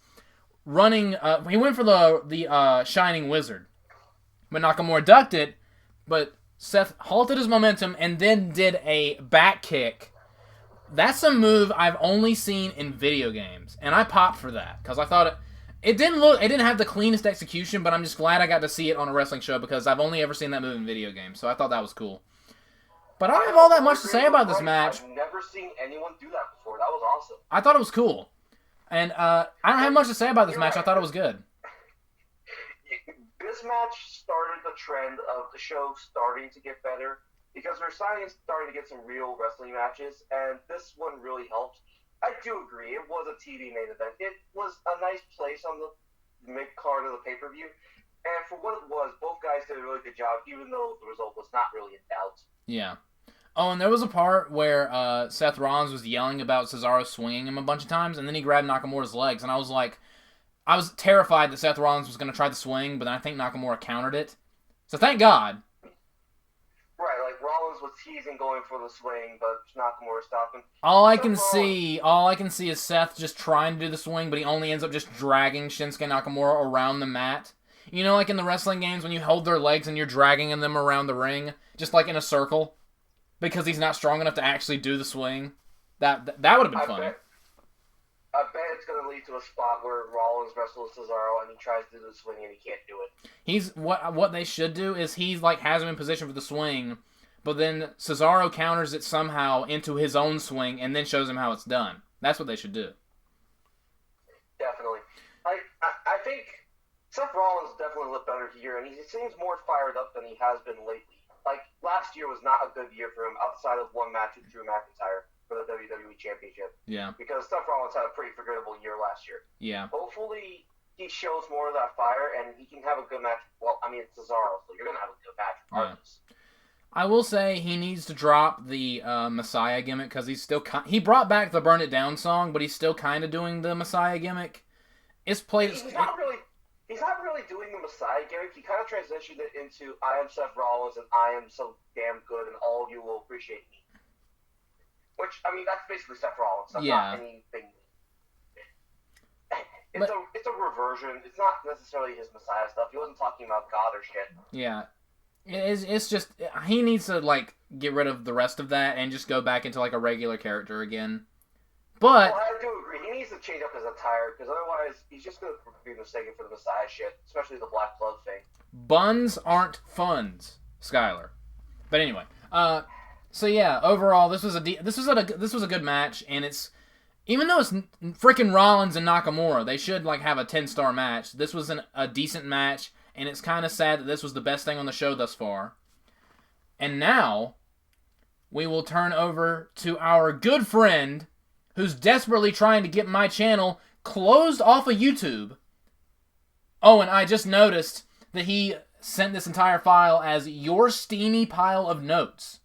running. He went for the Shining Wizard, but Nakamura ducked it. But Seth halted his momentum and then did a back kick. That's a move I've only seen in video games, and I popped for that because I thought it didn't have the cleanest execution, but I'm just glad I got to see it on a wrestling show because I've only ever seen that move in video games, so I thought that was cool. But I don't have all that much to say about this match. I've never seen anyone do that before. That was awesome. I thought it was cool, and I don't have much to say about this match. I thought it was good. This match started the trend of the show starting to get better. Because we're starting to get some real wrestling matches, and this one really helped. I do agree, it was a TV main event. It was a nice place on the mid-card of the pay-per-view, and for what it was, both guys did a really good job, even though the result was not really in doubt. Yeah. Oh, and there was a part where Seth Rollins was yelling about Cesaro swinging him a bunch of times, and then he grabbed Nakamura's legs, and I was terrified that Seth Rollins was going to try the swing, but then I think Nakamura countered it. So thank God. Right, like Rollins was teasing going for the swing, but Nakamura stopped him. All I can see is Seth just trying to do the swing, but he only ends up just dragging Shinsuke Nakamura around the mat. You know, like in the wrestling games when you hold their legs and you're dragging them around the ring, just like in a circle, because he's not strong enough to actually do the swing. That would have been funny. I bet it's going to lead to a spot where Rollins wrestles Cesaro and he tries to do the swing and he can't do it. What they should do is he's like has him in position for the swing, but then Cesaro counters it somehow into his own swing and then shows him how it's done. That's what they should do. Definitely. I think Seth Rollins definitely looked better here, and he seems more fired up than he has been lately. Like, last year was not a good year for him outside of one match with Drew McIntyre for the WWE Championship. Yeah. Because Seth Rollins had a pretty forgettable year last year. Yeah. Hopefully he shows more of that fire and he can have a good match. Well, I mean, it's Cesaro, so you're going to have a good match regardless. Yeah. I will say he needs to drop the Messiah gimmick because he's still... he brought back the Burn It Down song, but he's still kind of doing the Messiah gimmick. It's played... He's not really doing the Messiah gimmick. He kind of transitioned it into I am Seth Rollins and I am so damn good and all of you will appreciate me. Which, I mean, that's basically Seth Rollins. That's not anything. It's a reversion. It's not necessarily his Messiah stuff. He wasn't talking about God or shit. Yeah. It's just, he needs to, like, get rid of the rest of that and just go back into, like, a regular character again. But... Well, I do agree. He needs to change up his attire, because otherwise he's just going to be mistaken for the Messiah shit, especially the Black Glove thing. Buns aren't funds, Skyler. But anyway, so yeah, overall, this was a good match, and it's, even though it's freaking Rollins and Nakamura, they should, like, have a 10-star match. This was a decent match, and it's kind of sad that this was the best thing on the show thus far. And now, we will turn over to our good friend, who's desperately trying to get my channel closed off of YouTube. Oh, and I just noticed that he sent this entire file as your steamy pile of notes.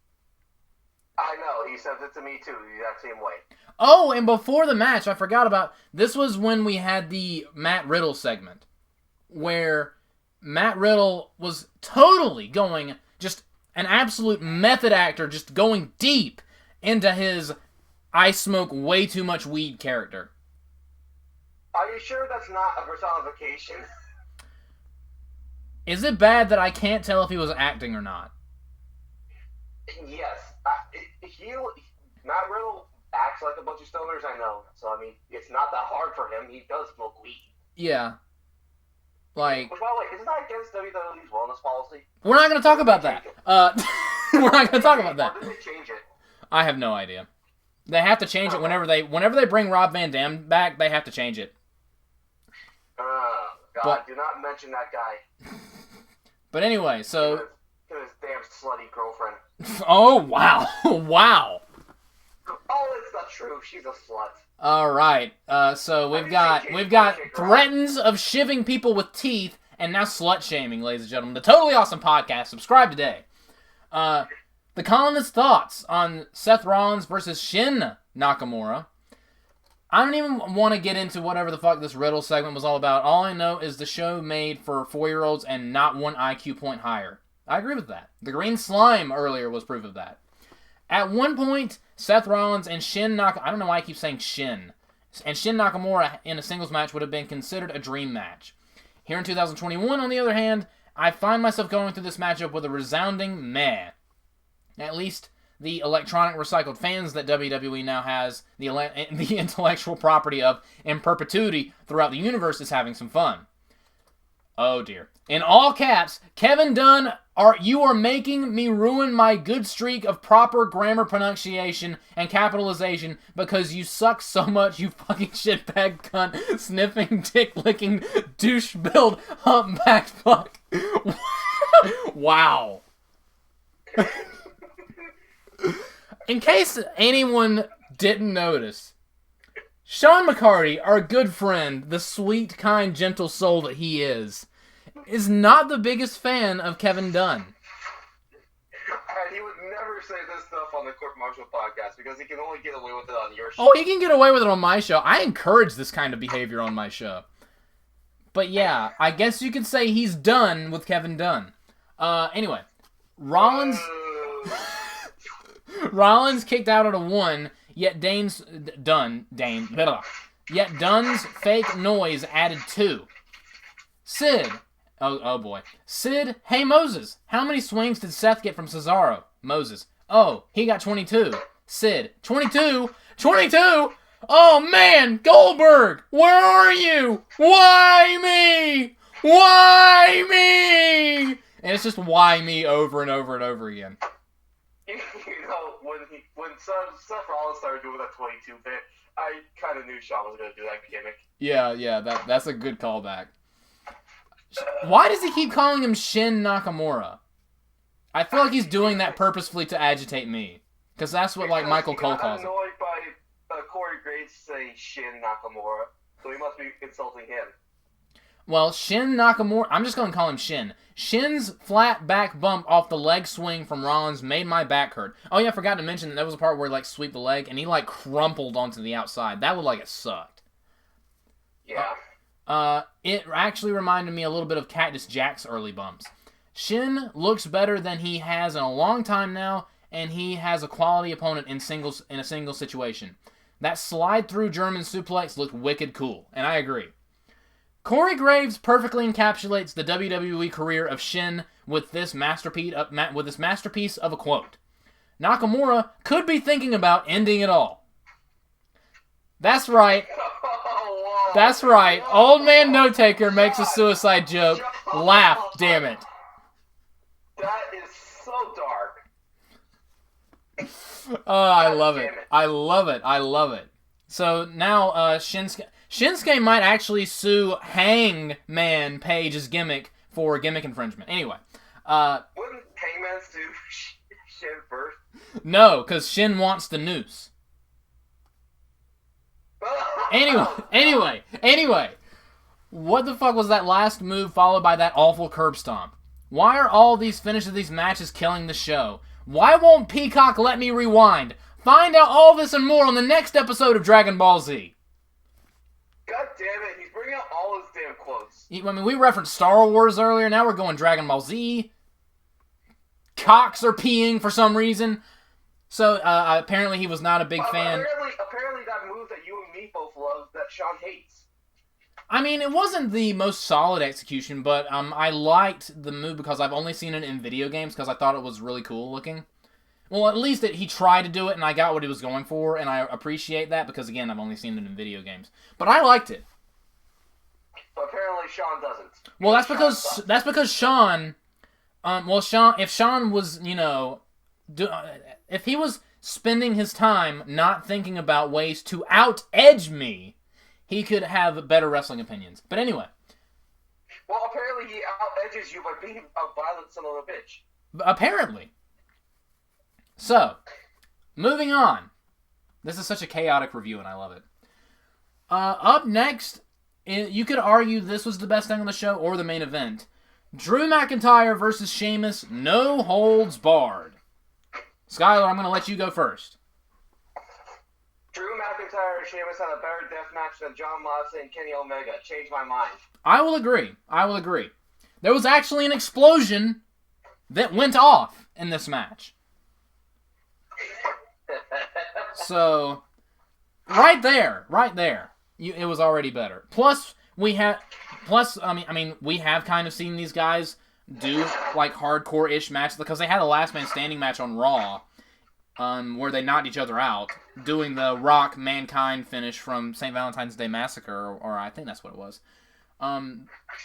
I know, he sent it to me too, the exact same way. Oh, and before the match, I forgot about, this was when we had the Matt Riddle segment, where Matt Riddle was totally going, just an absolute method actor, just going deep into his I smoke way too much weed character. Are you sure that's not a personification? Is it bad that I can't tell if he was acting or not? Yes. Matt Riddle acts like a bunch of stoners, I know. So, I mean, it's not that hard for him. He does smoke weed. Yeah. Like... Which, by the way, isn't that against WWE's wellness policy? We're not going to talk about that. We're not going to talk about that. Or did they change it? I have no idea. They have to change it whenever they bring Rob Van Dam back, they have to change it. God, do not mention that guy. But anyway, so... His damn slutty girlfriend. Oh, wow. Wow. Oh, it's not true. She's a slut. All right. So we've got threatens of shivving people with teeth, and now slut shaming, ladies and gentlemen. The Totally Awesome Podcast. Subscribe today. The columnist's thoughts on Seth Rollins versus Shin Nakamura. I don't even want to get into whatever the fuck this Riddle segment was all about. All I know is the show made for 4-year-olds and not one IQ point higher. I agree with that. The green slime earlier was proof of that. At one point, Seth Rollins and Shin Nakamura... I don't know why I keep saying Shin. And Shin Nakamura in a singles match would have been considered a dream match. Here in 2021, on the other hand, I find myself going through this matchup with a resounding meh. At least the electronic recycled fans that WWE now has the intellectual property of in perpetuity throughout the universe is having some fun. Oh dear. In all caps, Kevin Dunn, you are making me ruin my good streak of proper grammar pronunciation and capitalization because you suck so much, you fucking shitbag cunt, sniffing, dick-licking, douche-billed, humpback fuck. Wow. In case anyone didn't notice, Sean McCarty, our good friend, the sweet, kind, gentle soul that he is not the biggest fan of Kevin Dunn. And he would never say this stuff on the Court Martial podcast because he can only get away with it on your show. Oh, he can get away with it on my show. I encourage this kind of behavior on my show. But yeah, I guess you could say he's done with Kevin Dunn. Anyway, Rollins kicked out at a 1, yet Dunn's fake noise added 2. Sid, oh boy. Sid, hey Moses, how many swings did Seth get from Cesaro? Moses, oh, he got 22. Sid, 22? 22? Oh man, Goldberg, where are you? Why me? Why me? And it's just why me over and over and over again. You know, when Seth Rollins started doing that 22 bit, I kind of knew Shawn was going to do that gimmick. Yeah, that's a good callback. Why does he keep calling him Shin Nakamura? I feel like he's doing that purposefully to agitate me. Because that's what, like, Michael Cole calls it. He got annoyed by Corey Graves saying Shin Nakamura, so he must be insulting him. Well, Shin Nakamura... I'm just going to call him Shin. Shin's flat back bump off the leg swing from Rollins made my back hurt. Oh yeah, I forgot to mention that there was a part where he, like, sweep the leg, and he, like, crumpled onto the outside. That looked like it sucked. Yeah. It actually reminded me a little bit of Cactus Jack's early bumps. Shin looks better than he has in a long time now, and he has a quality opponent in a single situation. That slide-through German suplex looked wicked cool, and I agree. Corey Graves perfectly encapsulates the WWE career of Shin with this masterpiece of a quote. Nakamura could be thinking about ending it all. That's right. That's right. Old man Note Taker makes a suicide joke. Laugh, damn it. That is so dark. Oh, I love it. I love it. I love it. So now Shinsuke might actually sue Hangman Page's gimmick for gimmick infringement. Anyway. Wouldn't Hangman sue Shin first? No, because Shin wants the noose. Anyway. What the fuck was that last move followed by that awful curb stomp? Why are all these finishes of these matches killing the show? Why won't Peacock let me rewind? Find out all this and more on the next episode of Dragon Ball Z. God damn it, he's bringing out all his damn quotes. I mean, we referenced Star Wars earlier. Now we're going Dragon Ball Z. Cocks are peeing for some reason. So, apparently he was not a big fan. Apparently that move that you and me both love, that Sean hates. I mean, it wasn't the most solid execution, but I liked the move because I've only seen it in video games because I thought it was really cool looking. Well, at least he tried to do it, and I got what he was going for, and I appreciate that because, again, I've only seen it in video games. But I liked it. But apparently Sean doesn't. Well, that's because Sean... if Sean was, if he was spending his time not thinking about ways to out-edge me, he could have better wrestling opinions. But anyway. Well, apparently he out-edges you by being a violent son of a bitch. Apparently. So, moving on. This is such a chaotic review, and I love it. Up next, you could argue this was the best thing on the show or the main event. Drew McIntyre versus Sheamus, no holds barred. Skyler, I'm going to let you go first. Drew McIntyre and Sheamus had a better death match than John Moxley and Kenny Omega. Changed my mind. I will agree. There was actually an explosion that went off in this match. So, right there, it was already better. Plus, we have kind of seen these guys do like hardcore-ish matches because they had a last man standing match on Raw, where they knocked each other out, doing the Rock Mankind finish from St. Valentine's Day Massacre, or I think that's what it was.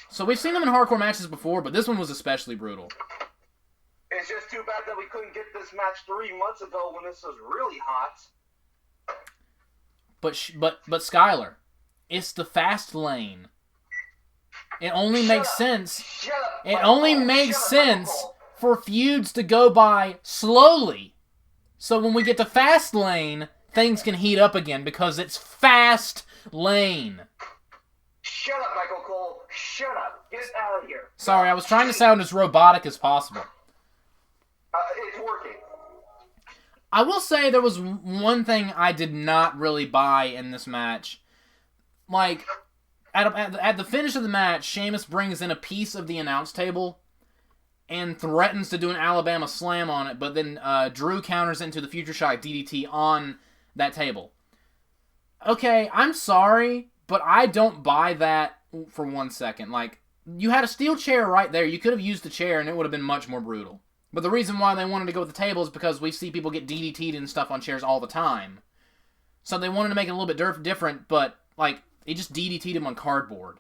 So we've seen them in hardcore matches before, but this one was especially brutal. It's just too bad that we couldn't get this match 3 months ago when this was really hot. But Skyler, it's the Fastlane. It only makes sense. It only makes sense for feuds to go by slowly. So when we get to Fastlane, things can heat up again because it's Fast Lane. Shut up, Michael Cole. Shut up. Get out of here. Sorry, I was trying to sound as robotic as possible. It's working. I will say there was one thing I did not really buy in this match. Like, at the finish of the match, Sheamus brings in a piece of the announce table and threatens to do an Alabama slam on it, but then Drew counters into the Future Shock DDT on that table. Okay, I'm sorry, but I don't buy that for 1 second. Like, you had a steel chair right there. You could have used the chair and it would have been much more brutal. But the reason why they wanted to go with the table is because we see people get DDT'd and stuff on chairs all the time. So they wanted to make it a little bit different, but, like, they just DDT'd him on cardboard.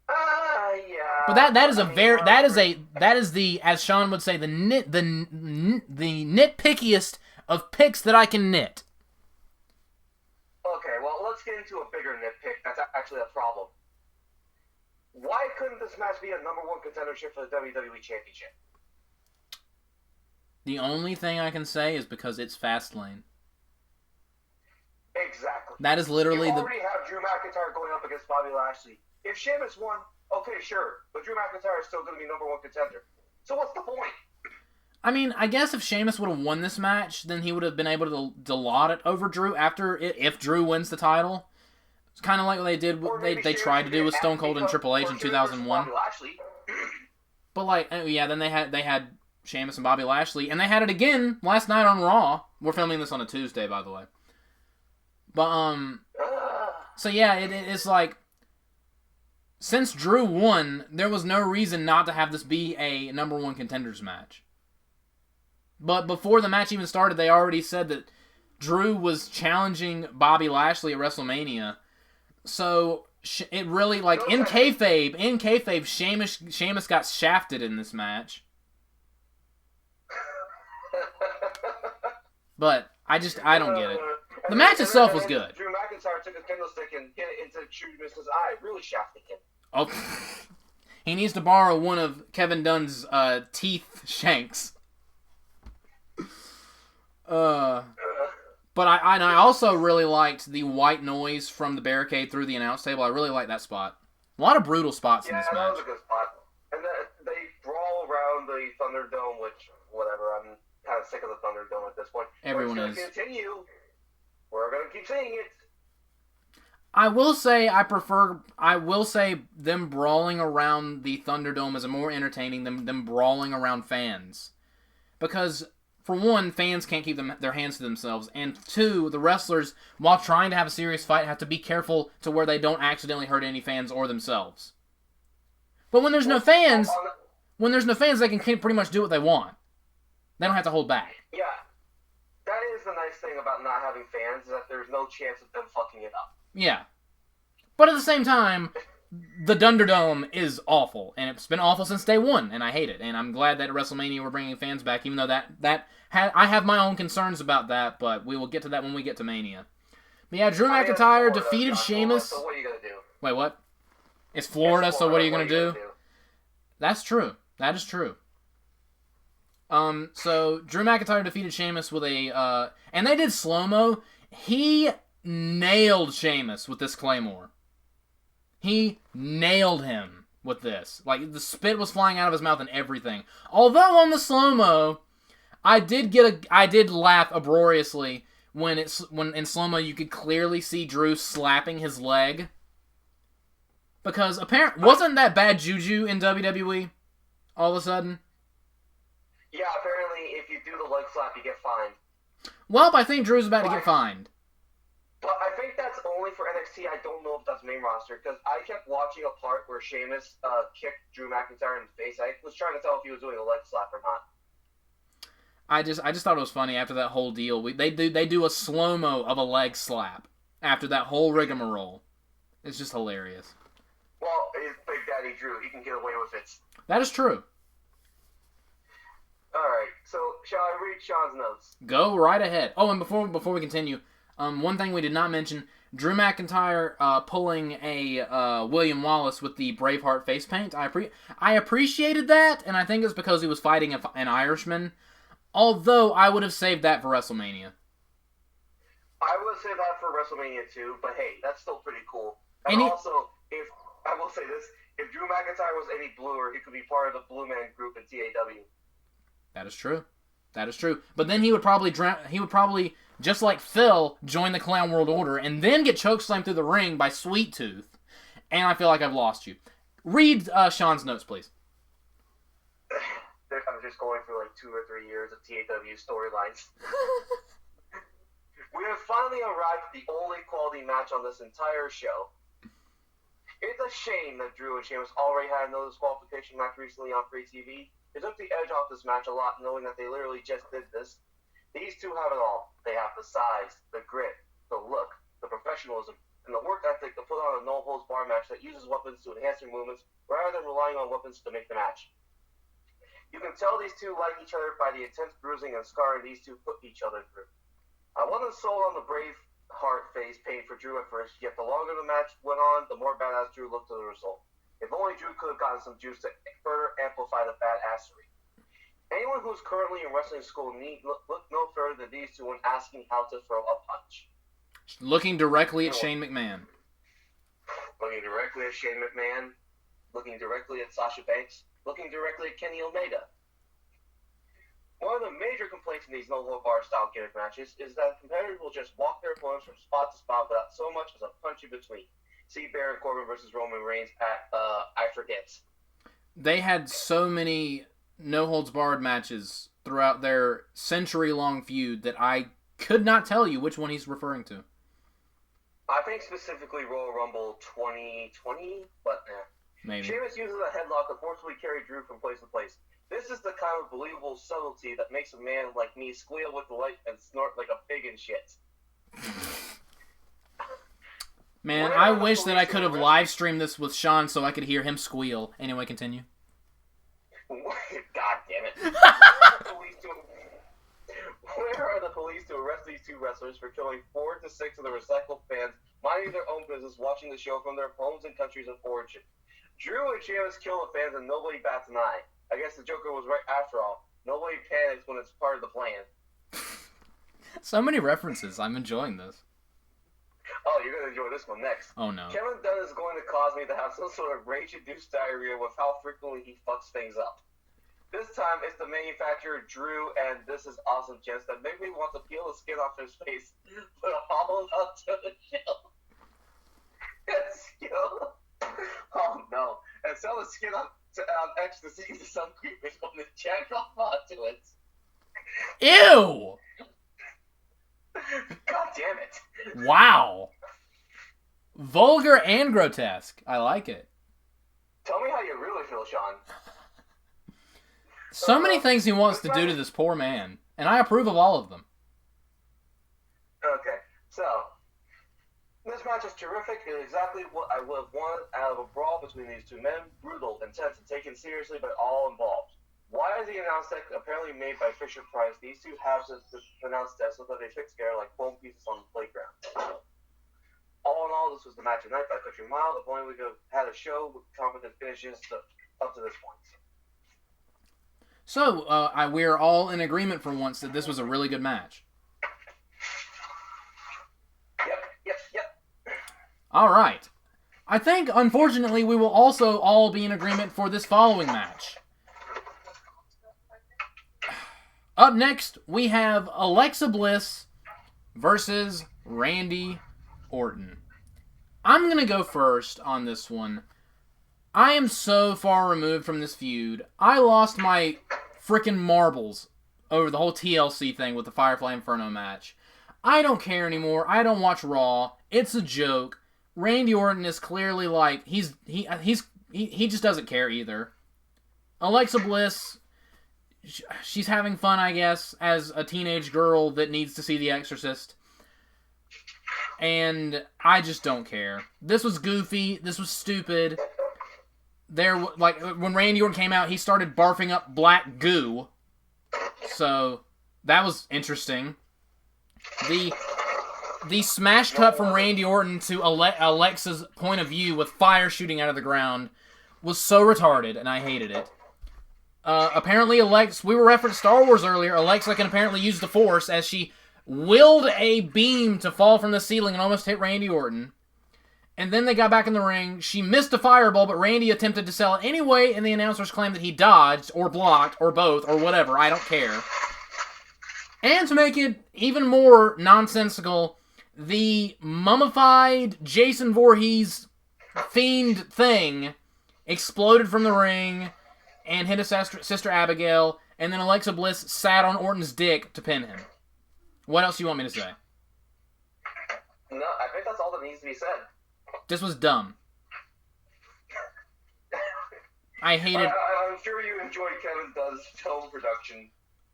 Yeah. But that is the, as Sean would say, the nitpickiest of picks that I can knit. Okay, well, let's get into a bigger nitpick. That's actually a problem. Why couldn't this match be a number 1 contendership for the WWE Championship? The only thing I can say is because it's Fastlane. Exactly. That is literally you already have Drew McIntyre going up against Bobby Lashley. If Sheamus won, okay, sure, but Drew McIntyre is still going to be number 1 contender. So what's the point? I mean, I guess if Sheamus would have won this match, then he would have been able to lot it over Drew if Drew wins the title. It's kind of like what they did. They tried to do with Stone Cold and Triple H in 2001. But like, yeah, then they had Sheamus and Bobby Lashley, and they had it again last night on Raw. We're filming this on a Tuesday, by the way. But so yeah, it's like, since Drew won, there was no reason not to have this be a number 1 contenders match. But before the match even started, they already said that Drew was challenging Bobby Lashley at WrestleMania. So it really, like, in kayfabe, Sheamus got shafted in this match. But I don't get it. The match itself was good. Drew McIntyre took a candlestick and hit it into Sheamus' eye, really shafting him. Oh, he needs to borrow one of Kevin Dunn's teeth shanks. But I also really liked the white noise from the barricade through the announce table. I really liked that spot. A lot of brutal spots in this match. Yeah, that was a good spot. And they brawl around the Thunderdome, which, whatever, I'm kind of sick of the Thunderdome at this point. Everyone is. Continue. We're going to keep saying it. I will say them brawling around the Thunderdome is more entertaining than them brawling around fans. Because, for one, fans can't keep their hands to themselves, and two, the wrestlers, while trying to have a serious fight, have to be careful to where they don't accidentally hurt any fans or themselves. But when there's no fans, they can pretty much do what they want. They don't have to hold back. Yeah. That is the nice thing about not having fans, is that there's no chance of them fucking it up. Yeah. But at the same time, the Thunderdome is awful, and it's been awful since day one, and I hate it. And I'm glad that at WrestleMania we're bringing fans back, even though I have my own concerns about that, but we will get to that when we get to Mania. But yeah, Drew McIntyre defeated Sheamus. So what are you going to do? Wait, what? It's Florida, so what are you going to do? That's true. That is true. So Drew McIntyre defeated Sheamus with a, and they did slow-mo. He nailed Sheamus with this Claymore. He nailed him with this. Like, the spit was flying out of his mouth and everything. Although on the slow-mo, I did laugh uproariously when in slow-mo you could clearly see Drew slapping his leg. Because apparently, wasn't that bad juju in WWE all of a sudden? Yeah, apparently if you do the leg slap, you get fined. Well, I think Drew's about to get fined. But I think that's only for NXT. I don't know if that's main roster, because I kept watching a part where Sheamus kicked Drew McIntyre in the face. I was trying to tell if he was doing a leg slap or not. I just thought it was funny after that whole deal. They do a slow-mo of a leg slap after that whole rigmarole. It's just hilarious. Well, it's Big Daddy Drew. He can get away with it. That is true. Alright, so shall I read Sean's notes? Go right ahead. Oh, and before we continue, one thing we did not mention, Drew McIntyre pulling a William Wallace with the Braveheart face paint. I appreciated that, and I think it's because he was fighting an Irishman. Although, I would have saved that for WrestleMania. I would have saved that for WrestleMania too, but hey, that's still pretty cool. And also, I will say this, if Drew McIntyre was any bluer, he could be part of the Blue Man group in TAW. That is true. That is true. But then he would probably, just like Phil, join the Clown World Order and then get chokeslammed through the ring by Sweet Tooth. And I feel like I've lost you. Read Sean's notes, please. I'm just going through like 2 or 3 years of TAW storylines. We have finally arrived at the only quality match on this entire show. It's a shame that Drew and Sheamus already had no disqualification match recently on free TV. They took the edge off this match a lot, knowing that they literally just did this. These two have it all. They have the size, the grit, the look, the professionalism, and the work ethic to put on a no-holds-barred match that uses weapons to enhance their movements rather than relying on weapons to make the match. You can tell these two like each other by the intense bruising and scarring these two put each other through. I wasn't sold on the Braveheart face paint for Drew at first, yet the longer the match went on, the more badass Drew looked to the result. If only Drew could have gotten some juice to further amplify the badassery. Anyone who's currently in wrestling school need look no further than these two when asking how to throw a punch. Looking directly at Shane McMahon. Looking directly at Shane McMahon. Looking directly at Sasha Banks. Looking directly at Kenny Omega. One of the major complaints in these no-hold-bar style gimmick matches is that competitors will just walk their opponents from spot to spot without so much as a punch in between. See Baron Corbin versus Roman Reigns at, I forget. They had so many no-holds-barred matches throughout their century-long feud that I could not tell you which one he's referring to. I think specifically Royal Rumble 2020, but maybe. Sheamus uses a headlock to forcibly carry Drew from place to place. This is the kind of believable subtlety that makes a man like me squeal with delight and snort like a pig in shit. Man, I wish that I could have live streamed this with Sean so I could hear him squeal. Anyway, continue. God damn it. Where are the police to arrest these two wrestlers for killing 4 to 6 of the recycled fans, minding their own business, watching the show from their homes and countries of origin? Drew and Sheamus kill the fans and nobody bats an eye. I guess the Joker was right after all. Nobody panics when it's part of the plan. So many references. I'm enjoying this. Oh, you're going to enjoy this one next. Oh, no. Kevin Dunn is going to cause me to have some sort of rage-induced diarrhea with how frequently he fucks things up. This time, it's the manufacturer, Drew, and This Is Awesome gents that make me want to peel the skin off his face, but all up to the chill. skill. Oh no! And sell the skin on ecstasy to some creepers when they jack off onto it. Ew! God damn it! Wow. Vulgar and grotesque. I like it. Tell me how you really feel, Sean. So many things he wants to do to this poor man, and I approve of all of them. Okay, so this match is terrific. It is exactly what I would have wanted out of a brawl between these two men. Brutal, intense, and taken seriously by all involved. Why is the announce deck apparently made by Fisher Price? These two halves of the announce deck look like they fixed together like foam pieces on the playground. All in all, this was the match of the night by country mile. If only we could have had a show with competent finishes up to this point. So, we're all in agreement for once that this was a really good match. Yep. All right. I think, unfortunately, we will also all be in agreement for this following match. Up next, we have Alexa Bliss versus Randy Orton. I'm going to go first on this one. I am so far removed from this feud. I lost my frickin' marbles over the whole TLC thing with the Firefly Inferno match. I don't care anymore. I don't watch Raw. It's a joke. Randy Orton is clearly like he just doesn't care either. Alexa Bliss, she's having fun, I guess, as a teenage girl that needs to see The Exorcist. And I just don't care. This was goofy. This was stupid. When Randy Orton came out, he started barfing up black goo. So that was interesting. The smash cut from Randy Orton to Alexa's point of view with fire shooting out of the ground was so retarded, and I hated it. Apparently, we were referencing Star Wars earlier. Alexa can apparently use the Force as she willed a beam to fall from the ceiling and almost hit Randy Orton. And then they got back in the ring. She missed a fireball, but Randy attempted to sell it anyway, and the announcers claimed that he dodged, or blocked, or both, or whatever. I don't care. And to make it even more nonsensical, the mummified Jason Voorhees fiend thing exploded from the ring and hit his sister Abigail, and then Alexa Bliss sat on Orton's dick to pin him. What else do you want me to say? No, I think that's all that needs to be said. This was dumb. I hated... I'm sure you enjoyed Kevin Dunn's film production.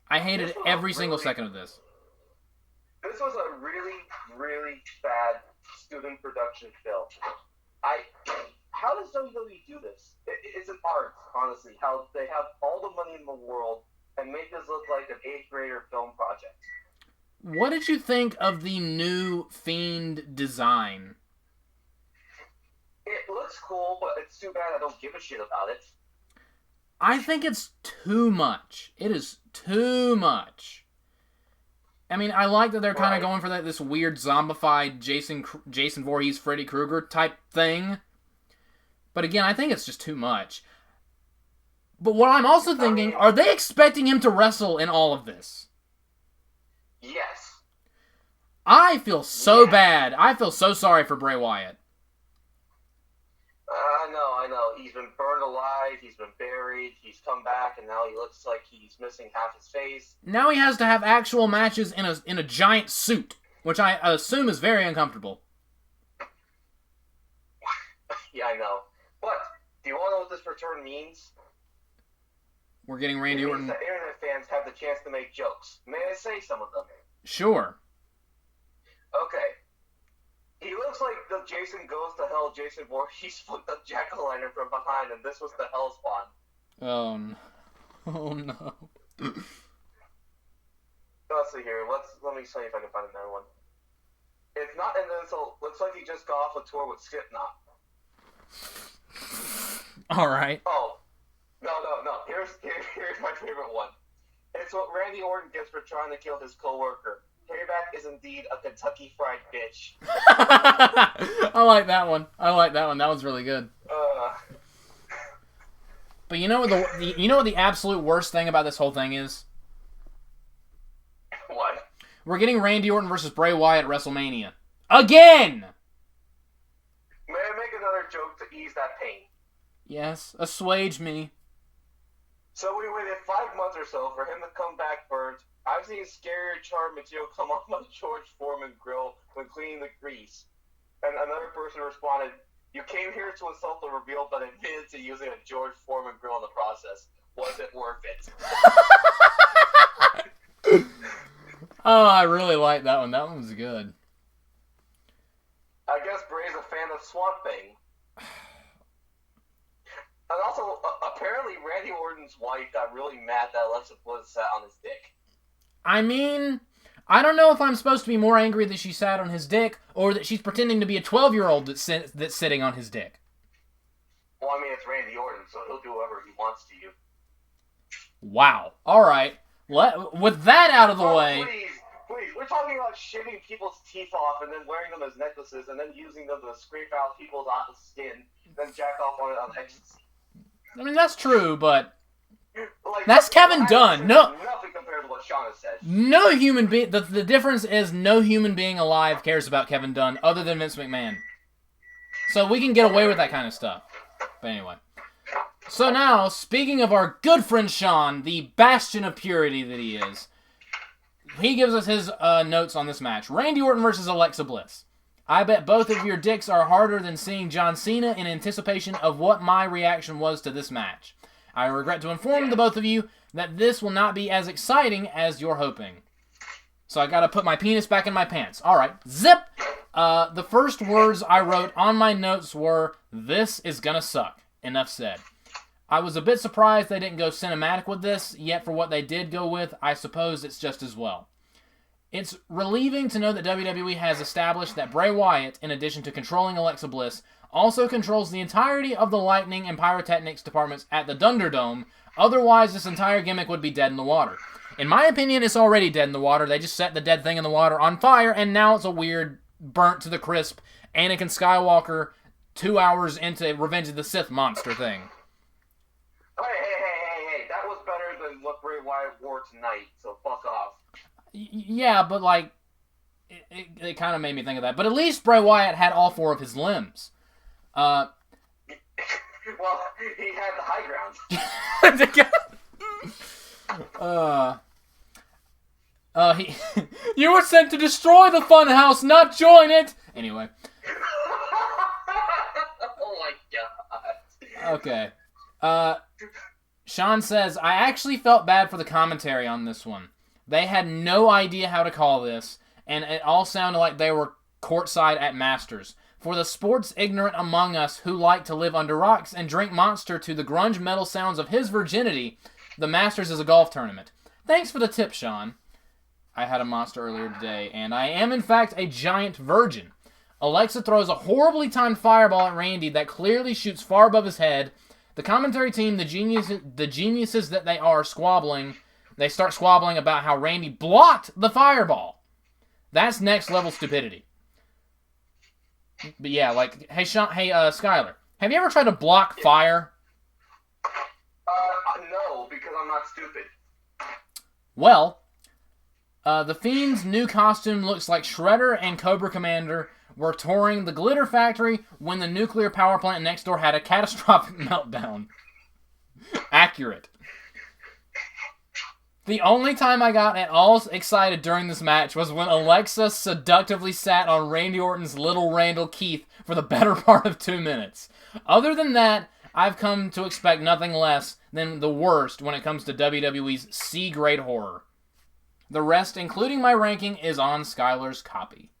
I hated every single second of this. This was a really, really bad student production film. How does WWE do this? It's an art, honestly. How they have all the money in the world and make this look like an 8th grader film project. What did you think of the new Fiend design? It looks cool, but it's too bad I don't give a shit about it. I think it's too much. It is too much. I mean, I like that they're kind of going for this weird zombified Jason Voorhees, Freddy Krueger type thing. But again, I think it's just too much. But what I'm also thinking, are they expecting him to wrestle in all of this? Yes. I feel so bad. I feel so sorry for Bray Wyatt. I know. He's been burned alive, he's been buried, he's come back, and now he looks like he's missing half his face. Now he has to have actual matches in a giant suit, which I assume is very uncomfortable. Yeah, I know. But, do you want to know what this return means? We're getting Randy Orton. It means that internet fans have the chance to make jokes. May I say some of them? Sure. Okay. He looks like the Jason Goes to Hell Jason Voorhees flipped up jack-o'-lantern from behind, and this was the Hell Spawn. Oh, no. Oh, no. Let's see here. Let me see if I can find another one. If not, and then so looks like he just got off a tour with Slipknot. All right. Oh, no. Here's my favorite one. It's what Randy Orton gets for trying to kill his coworker. Payback is indeed a Kentucky Fried Bitch. I like that one. That one's really good. But you know what the absolute worst thing about this whole thing is? What? We're getting Randy Orton versus Bray Wyatt at WrestleMania. Again! May I make an ease that pain. Yes, assuage me. So we waited 5 months or so for him to come back burnt. I've seen scarier charred material come off my George Foreman grill when cleaning the grease. And another person responded, "You came here to insult the reveal, but admitted to using a George Foreman grill in the process. Was it worth it?" Oh, I really like that one. That one was good. I guess Bray's a fan of Swamp Thing. And also, apparently Randy Orton's wife got really mad that Alexa Bliss sat on his dick. I mean, I don't know if I'm supposed to be more angry that she sat on his dick or that she's pretending to be a 12-year-old that's sitting on his dick. Well, I mean, it's Randy Orton, so he'll do whatever he wants to you. Wow. All right. With that out of the way... Please. We're talking about shaving people's teeth off and then wearing them as necklaces and then using them to scrape out people's skin and then jack off on it on ecstasy. I mean, that's true, but... that's Kevin Dunn. No, nothing compared to what Sean has said. No human being... The difference is no human being alive cares about Kevin Dunn other than Vince McMahon. So we can get away with that kind of stuff. But anyway. So now, speaking of our good friend Sean, the bastion of purity that he is, he gives us his notes on this match. Randy Orton versus Alexa Bliss. I bet both of your dicks are harder than seeing John Cena in anticipation of what my reaction was to this match. I regret to inform the both of you that this will not be as exciting as you're hoping. So I gotta put my penis back in my pants. Alright, zip! The first words I wrote on my notes were, "This is gonna suck." Enough said. I was a bit surprised they didn't go cinematic with this, yet for what they did go with, I suppose it's just as well. It's relieving to know that WWE has established that Bray Wyatt, in addition to controlling Alexa Bliss, also controls the entirety of the lighting and pyrotechnics departments at the Thunderdome. Otherwise, this entire gimmick would be dead in the water. In my opinion, it's already dead in the water. They just set the dead thing in the water on fire, and now it's a weird, burnt to the crisp, Anakin Skywalker 2 hours into Revenge of the Sith monster thing. Hey, that was better than what Bray Wyatt wore tonight, so fuck off. Yeah, but like, it kind of made me think of that. But at least Bray Wyatt had all 4 of his limbs. Well, he had the high ground. You were sent to destroy the funhouse, not join it! Anyway. Oh my god. Okay. Sean says, I actually felt bad for the commentary on this one. They had no idea how to call this, and it all sounded like they were courtside at Masters. For the sports ignorant among us who like to live under rocks and drink Monster to the grunge metal sounds of his virginity, the Masters is a golf tournament. Thanks for the tip, Sean. I had a Monster earlier today, and I am in fact a giant virgin. Alexa throws a horribly timed fireball at Randy that clearly shoots far above his head. The commentary team, the geniuses that they are, they start squabbling about how Randy blocked the fireball. That's next level stupidity. But yeah, like, hey Skyler, have you ever tried to block fire? No, because I'm not stupid. Well, the Fiend's new costume looks like Shredder and Cobra Commander were touring the Glitter Factory when the nuclear power plant next door had a catastrophic meltdown. Accurate. The only time I got at all excited during this match was when Alexa seductively sat on Randy Orton's little Randall Keith for the better part of 2 minutes. Other than that, I've come to expect nothing less than the worst when it comes to WWE's C-grade horror. The rest, including my ranking, is on Skyler's copy.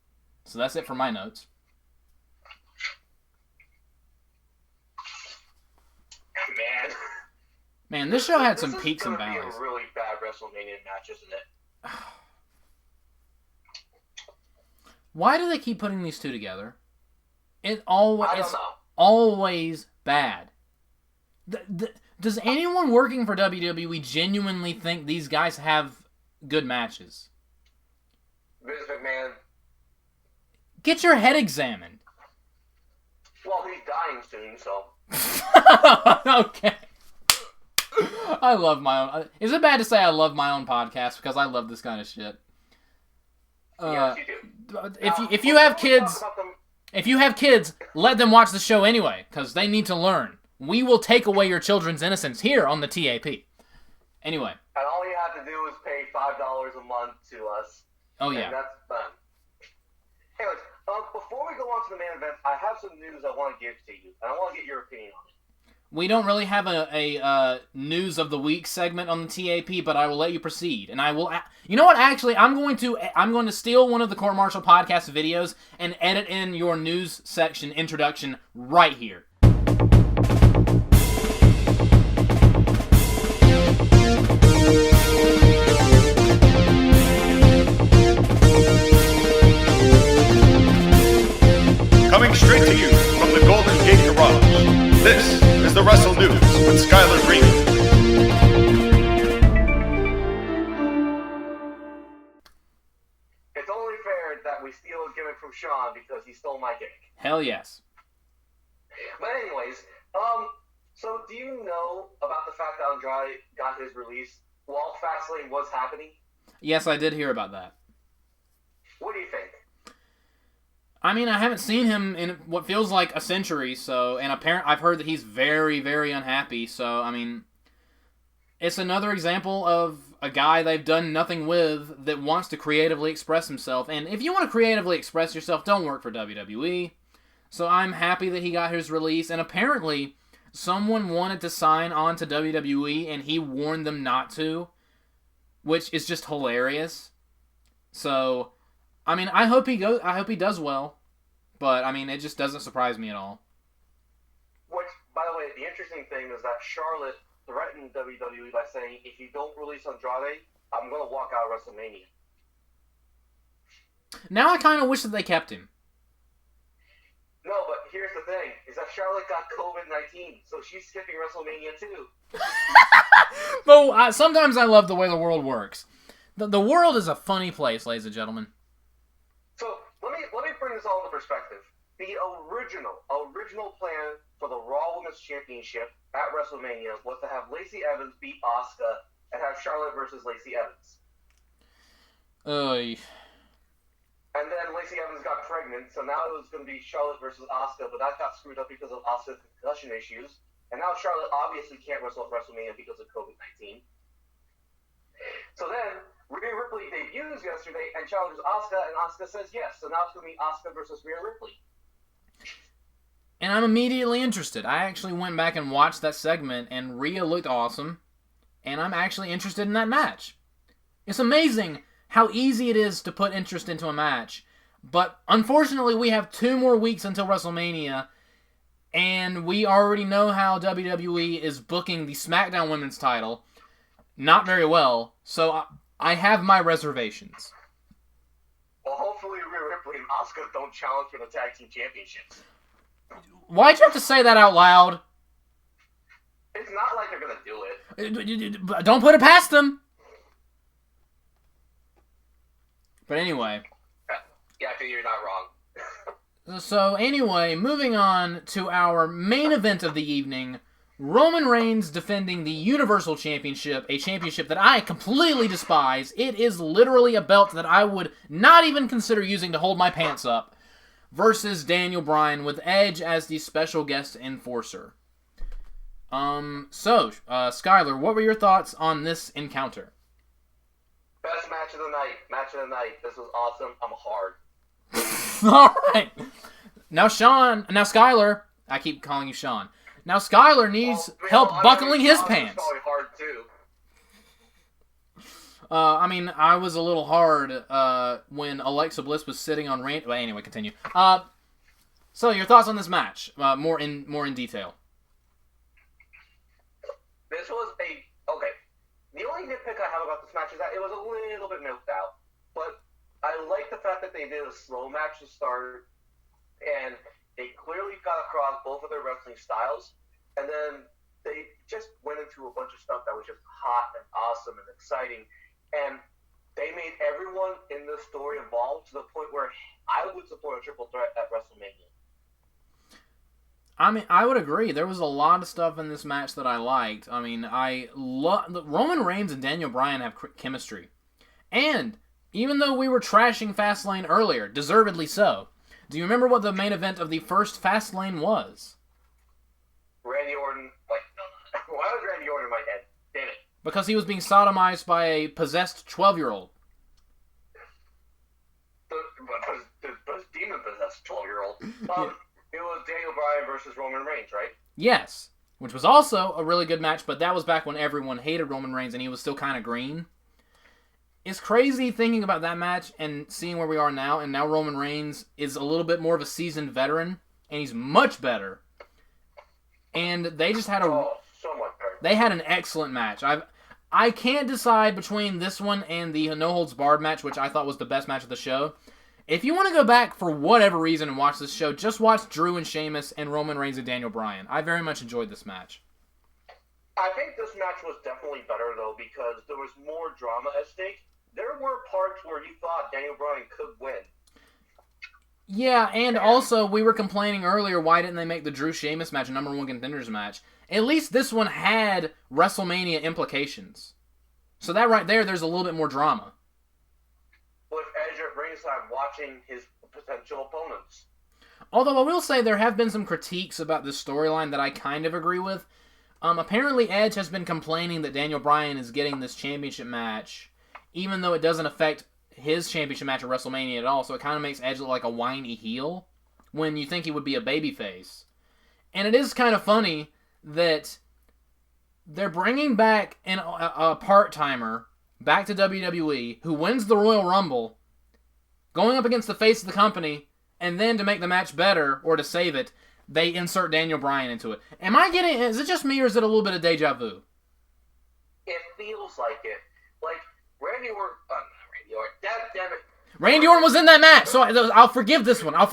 So that's it for my notes. Man, this show had some peaks and valleys. This is going to be a really bad WrestleMania match, isn't it? Why do they keep putting these two together? It's always bad. Does anyone working for WWE genuinely think these guys have good matches? Vince McMahon. Get your head examined. Well, he's dying soon, so. Okay. I love my own. Is it bad to say I love my own podcast because I love this kind of shit? Yes, you do. If you have kids, If you have kids, let them watch the show anyway, because they need to learn. We will take away your children's innocence here on the TAP. Anyway. And all you have to do is pay $5 a month to us. Oh, yeah. And that's done. Anyways, before we go on to the main event, I have some news I want to give to you, and I want to get your opinion on it. We don't really have a news of the week segment on the TAP, but I will let you proceed, and I will. You know what? Actually, I'm going to steal one of the Court Martial podcast videos and edit in your news section introduction right here. Coming straight to you from the Golden Gate Garage, this is the Wrestle News with Skyler Greenberg. It's only fair that we steal a gimmick from Sean because he stole my gimmick. Hell yes. But anyways, so do you know about the fact that Andrade got his release while Fastlane was happening? Yes, I did hear about that. What do you think? I mean, I haven't seen him in what feels like a century, and I've heard that he's very, very unhappy, so, I mean, it's another example of a guy they've done nothing with that wants to creatively express himself, and if you want to creatively express yourself, don't work for WWE. So I'm happy that he got his release, and apparently someone wanted to sign on to WWE, and he warned them not to, which is just hilarious. So, I mean, I hope he does well, but I mean, it just doesn't surprise me at all. Which, by the way, the interesting thing is that Charlotte threatened WWE by saying, if you don't release Andrade, I'm going to walk out of WrestleMania. Now I kind of wish that they kept him. No, but here's the thing, is that Charlotte got COVID-19, so she's skipping WrestleMania too. But sometimes I love the way the world works. The world is a funny place, ladies and gentlemen. So, let me bring this all into perspective. The original plan for the Raw Women's Championship at WrestleMania was to have Lacey Evans beat Asuka and have Charlotte versus Lacey Evans. And then Lacey Evans got pregnant, so now it was going to be Charlotte versus Asuka, but that got screwed up because of Asuka's concussion issues. And now Charlotte obviously can't wrestle at WrestleMania because of COVID-19. So then, Rhea Ripley debuts yesterday and challenges Asuka, and Asuka says yes. So now it's going to be Asuka versus Rhea Ripley. And I'm immediately interested. I actually went back and watched that segment, and Rhea looked awesome, and I'm actually interested in that match. It's amazing how easy it is to put interest into a match, but unfortunately we have 2 more weeks until WrestleMania, and we already know how WWE is booking the SmackDown Women's title. Not very well, so I have my reservations. Well, hopefully Rhea Ripley and Asuka don't challenge for the Tag Team Championships. Why'd you have to say that out loud? It's not like they're going to do it. Don't put it past them! But anyway. Yeah, I figure you're not wrong. So anyway, moving on to our main event of the evening. Roman Reigns defending the Universal Championship, a championship that I completely despise. It is literally a belt that I would not even consider using to hold my pants up, versus Daniel Bryan with Edge as the special guest enforcer. Skyler, what were your thoughts on this encounter? Best match of the night. This was awesome. I'm hard. Alright. Now Skyler, I keep calling you Sean. Now Skyler needs help buckling his pants. Probably hard too. I mean, I was a little hard when Alexa Bliss was sitting on Randy. Well, anyway, continue. So your thoughts on this match, more in detail. This was okay. The only nitpick I have about this match is that it was a little bit milked out, but I like the fact that they did a slow match to start, and they clearly got across both of their wrestling styles, and then they just went into a bunch of stuff that was just hot and awesome and exciting, and they made everyone in the story involved to the point where I would support a triple threat at WrestleMania. I mean, I would agree. There was a lot of stuff in this match that I liked. I mean, Roman Reigns and Daniel Bryan have chemistry. And even though we were trashing Fastlane earlier, deservedly so, Do you remember what the main event of the first Fastlane was? Randy Orton. Why was Randy Orton in my head? Damn it. Because he was being sodomized by a possessed 12-year-old. The demon-possessed 12-year-old. It was Daniel Bryan versus Roman Reigns, right? Yes. Which was also a really good match, but that was back when everyone hated Roman Reigns and he was still kind of green. It's crazy thinking about that match and seeing where we are now, and now Roman Reigns is a little bit more of a seasoned veteran, and he's much better. And they just had so much better. They had an excellent match. I can't decide between this one and the No Holds Barred match, which I thought was the best match of the show. If you want to go back for whatever reason and watch this show, just watch Drew and Sheamus and Roman Reigns and Daniel Bryan. I very much enjoyed this match. I think this match was definitely better, though, because there was more drama at stake. There were parts where you thought Daniel Bryan could win. Yeah, and also, we were complaining earlier, why didn't they make the Drew Sheamus match a number one contenders match? At least this one had WrestleMania implications. So that right there's a little bit more drama. With Edge at ringside watching his potential opponents. Although I will say there have been some critiques about this storyline that I kind of agree with. Apparently Edge has been complaining that Daniel Bryan is getting this championship match, even though it doesn't affect his championship match at WrestleMania at all, so it kind of makes Edge look like a whiny heel when you think he would be a babyface. And it is kind of funny that they're bringing back a part-timer back to WWE who wins the Royal Rumble, going up against the face of the company, and then to make the match better, or to save it, they insert Daniel Bryan into it. Is it just me, or is it a little bit of deja vu? It feels like it. Like, Randy Orton... Damn it. Randy Orton was in that match, so I'll forgive this one. Like,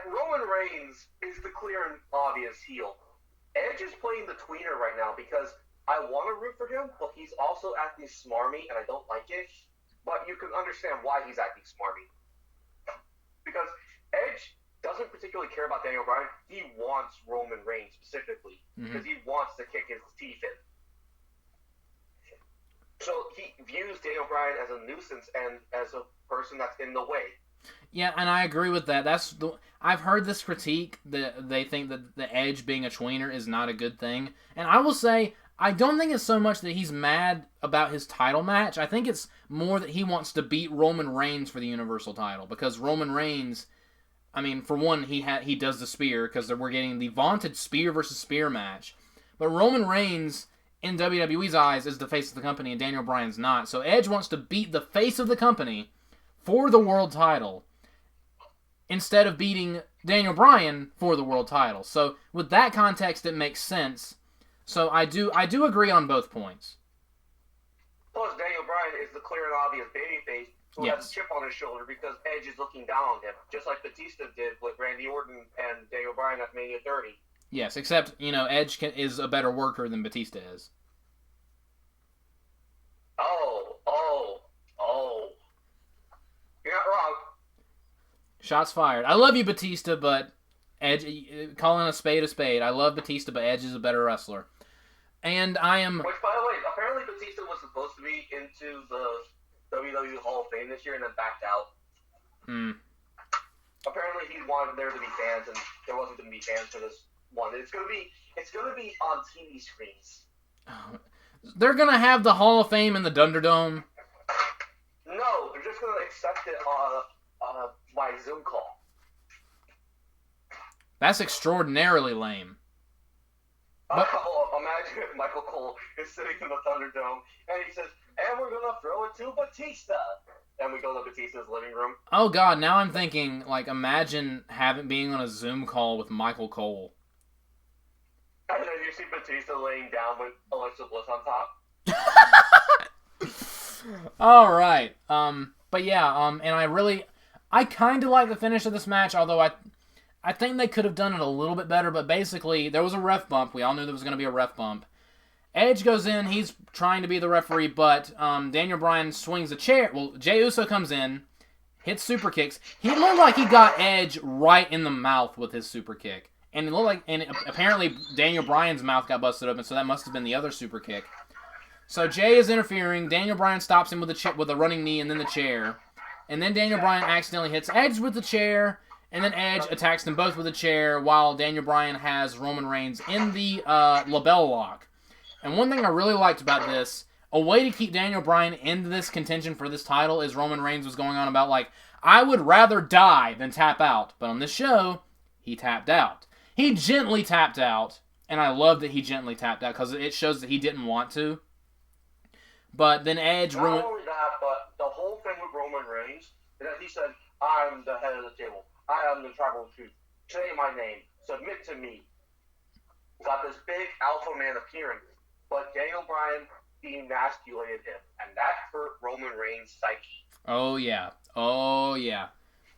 Roman Reigns is the clear and obvious heel. Edge is playing the tweener right now because I want to root for him, but he's also acting smarmy, and I don't like it. But you can understand why he's acting smarmy. Because Edge doesn't particularly care about Daniel Bryan. He wants Roman Reigns specifically, because he wants to kick his teeth in. So he views Daniel Bryan as a nuisance and as a person that's in the way. Yeah, and I agree with that. I've heard this critique that they think that the Edge being a tweener is not a good thing. And I will say, I don't think it's so much that he's mad about his title match. I think it's more that he wants to beat Roman Reigns for the Universal title. Because Roman Reigns, I mean, for one, he does the spear, because we're getting the vaunted spear versus spear match. But Roman Reigns, in WWE's eyes, is the face of the company, and Daniel Bryan's not. So Edge wants to beat the face of the company for the world title, instead of beating Daniel Bryan for the world title. So with that context, it makes sense. So I do agree on both points. Plus, Daniel Bryan is the clear and obvious babyface who has a chip on his shoulder because Edge is looking down on him, just like Batista did with Randy Orton and Daniel Bryan at Mania 30. Yes, except, Edge is a better worker than Batista is. You're not wrong. Shots fired. I love you, Batista, but Edge, calling a spade. I love Batista, but Edge is a better wrestler. And I am... Which, by the way, apparently Batista was supposed to be into the WWE Hall of Fame this year and then backed out. Apparently he wanted there to be fans, and there wasn't going to be fans for this one. It's going to be on TV screens. They're going to have the Hall of Fame in the Dunderdome. No, they're just going to accept it by Zoom call. That's extraordinarily lame. Imagine if Michael Cole is sitting in the Thunderdome and he says, and we're going to throw it to Batista. And we go to Batista's living room. Oh, God, now I'm thinking, imagine being on a Zoom call with Michael Cole. And then you see Batista laying down with Alexa Bliss on top. All right. But yeah, and I kind of like the finish of this match, although I think they could have done it a little bit better, but basically, there was a ref bump. We all knew there was going to be a ref bump. Edge goes in, he's trying to be the referee, but Daniel Bryan swings a chair. Well, Jey Uso comes in, hits super kicks. He looked like he got Edge right in the mouth with his super kick. And it looked like, and apparently Daniel Bryan's mouth got busted open, so that must have been the other super kick. So Jey is interfering. Daniel Bryan stops him with a running knee and then the chair. And then Daniel Bryan accidentally hits Edge with the chair, and then Edge attacks them both with a chair while Daniel Bryan has Roman Reigns in the label lock. And one thing I really liked about this, a way to keep Daniel Bryan into this contention for this title is Roman Reigns was going on about, like, I would rather die than tap out. But on this show, he tapped out. He gently tapped out, and I love that he gently tapped out because it shows that he didn't want to. But then Edge ruined... Not only that, but the whole thing with Roman Reigns is that he said, I'm the head of the table. I am the tribal chief. Say my name. Submit to me. Got this big alpha man appearance. But Daniel Bryan emasculated him, and that hurt Roman Reigns' psyche. Oh, yeah. Oh, yeah.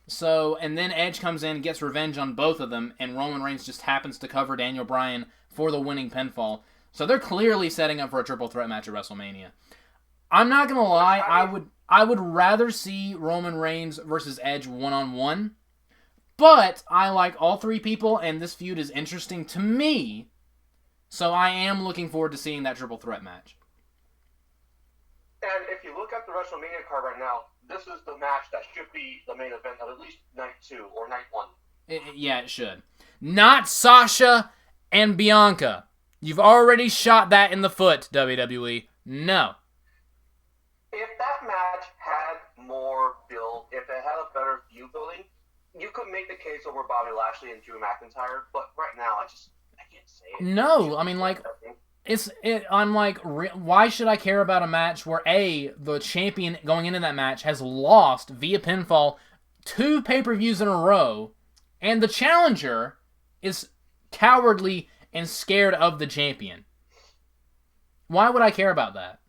So, and then Edge comes in, gets revenge on both of them, and Roman Reigns just happens to cover Daniel Bryan for the winning pinfall. So they're clearly setting up for a triple threat match at WrestleMania. I'm not going to lie, I would rather see Roman Reigns versus Edge one-on-one, but I like all three people, and this feud is interesting to me. So I am looking forward to seeing that triple threat match. And if you look at the WrestleMania card right now, this is the match that should be the main event of at least night 2 or night 1. Yeah, it should. Not Sasha and Bianca. You've already shot that in the foot, WWE. No. If that match had more build, if it had a better view building, you could make the case over Bobby Lashley and Drew McIntyre, but right now, I can't say it. No, I mean, like, I'm like, why should I care about a match where, A, the champion going into that match has lost via pinfall 2 pay-per-views in a row, and the challenger is cowardly and scared of the champion? Why would I care about that?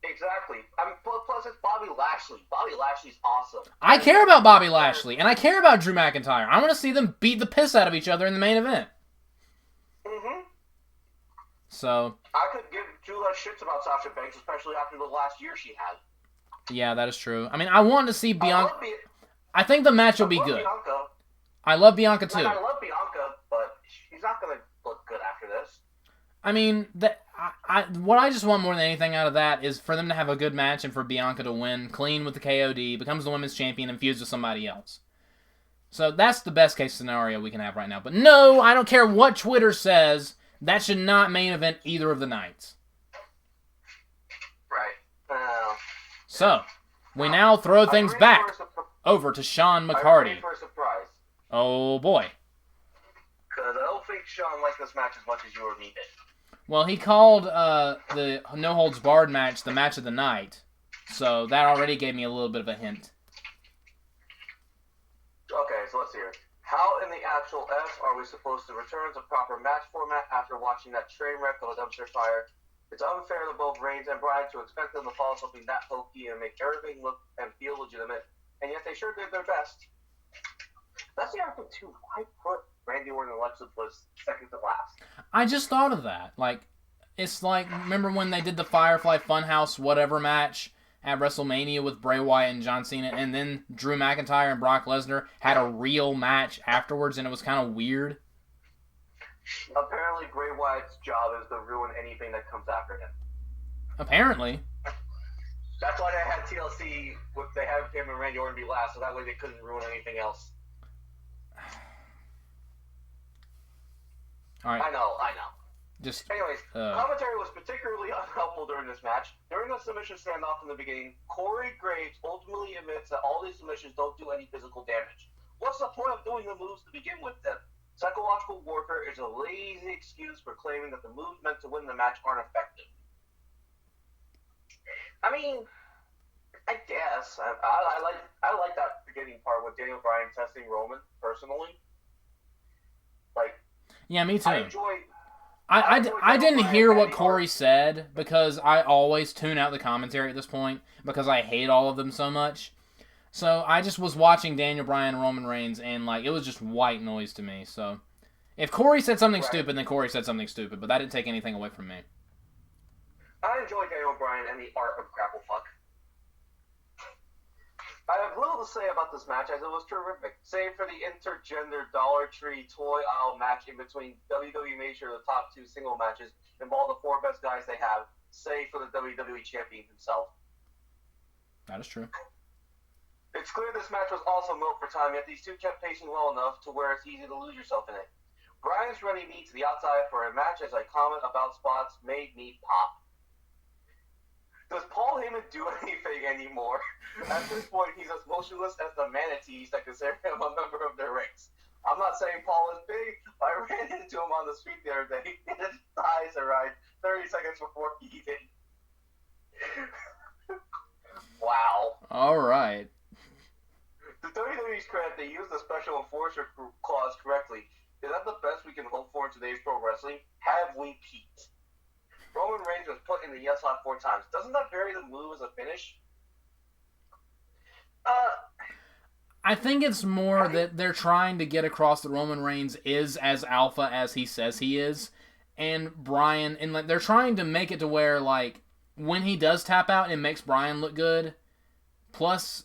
Exactly. Plus, it's Bobby Lashley. Bobby Lashley's awesome. I care about Bobby Lashley, and I care about Drew McIntyre. I want to see them beat the piss out of each other in the main event. Mm-hmm. So I could give two less shits about Sasha Banks, especially after the last year she had. Yeah, that is true. I mean, I want to see Bianca. I think the match will be good. I love Bianca too. I love Bianca, but she's not going to look good after this. I mean, what I just want more than anything out of that is for them to have a good match and for Bianca to win clean with the KOD, becomes the women's champion, and feuds with somebody else. So that's the best case scenario we can have right now. But no, I don't care what Twitter says. That should not main event either of the nights. Right. So, we now throw things back over to Sean McCarty. I'm ready for a surprise. Oh boy. Because I don't think Sean liked this match as much as you or me did. Well, he called the No Holds Barred match the match of the night. So that already gave me a little bit of a hint. Okay, so let's hear it. How in the actual F are we supposed to return to proper match format after watching that train wreck of a dumpster fire? It's unfair to both Reigns and Bryan to expect them to follow something that hokey and make everything look and feel legitimate, and yet they sure did their best. That's the other thing, too. Why put Randy Orton and Alexa Bliss second to last? I just thought of that. Like, it's like, remember when they did the Firefly Funhouse whatever match at WrestleMania with Bray Wyatt and John Cena, and then Drew McIntyre and Brock Lesnar had a real match afterwards, and it was kind of weird? Apparently, Bray Wyatt's job is to ruin anything that comes after him. Apparently. That's why they had TLC, they had him and Randy Orton be last, so that way they couldn't ruin anything else. Alright. I know. Anyways, commentary was particularly unhelpful during this match. During the submission standoff in the beginning, Corey Graves ultimately admits that all these submissions don't do any physical damage. What's the point of doing the moves to begin with then? Psychological warfare is a lazy excuse for claiming that the moves meant to win the match aren't effective. I mean, I guess. I like that beginning part with Daniel Bryan testing Roman, personally. Like, yeah, me too. I I didn't hear what Corey said because I always tune out the commentary at this point because I hate all of them so much. So I just was watching Daniel Bryan and Roman Reigns, and like it was just white noise to me. So if Corey said something stupid, then Corey said something stupid, but that didn't take anything away from me. I enjoy Daniel Bryan and the art of grapple fuck. I have little to say about this match as it was terrific, save for the intergender Dollar Tree toy aisle match in between WWE made sure the top 2 single matches involve the 4 best guys they have, save for the WWE champion himself. That is true. It's clear this match was also milked for time, yet these two kept pacing well enough to where it's easy to lose yourself in it. Brian's running me to the outside for a match as I comment about spots made me pop. Does Paul Heyman do anything anymore? At this point, he's as motionless as the manatees that consider him a member of their ranks. I'm not saying Paul is big, but I ran into him on the street the other day, and his thighs arrived 30 seconds before he did. Wow. All right. To WWE's credit, they used the special enforcer clause correctly. Is that the best we can hope for in today's pro wrestling? Have we peaked? Roman Reigns was put in the yes lock 4 times. Doesn't that bury the move as a finish? I think it's more that they're trying to get across that Roman Reigns is as alpha as he says he is, and Bryan, and like they're trying to make it to where like when he does tap out, it makes Bryan look good. Plus,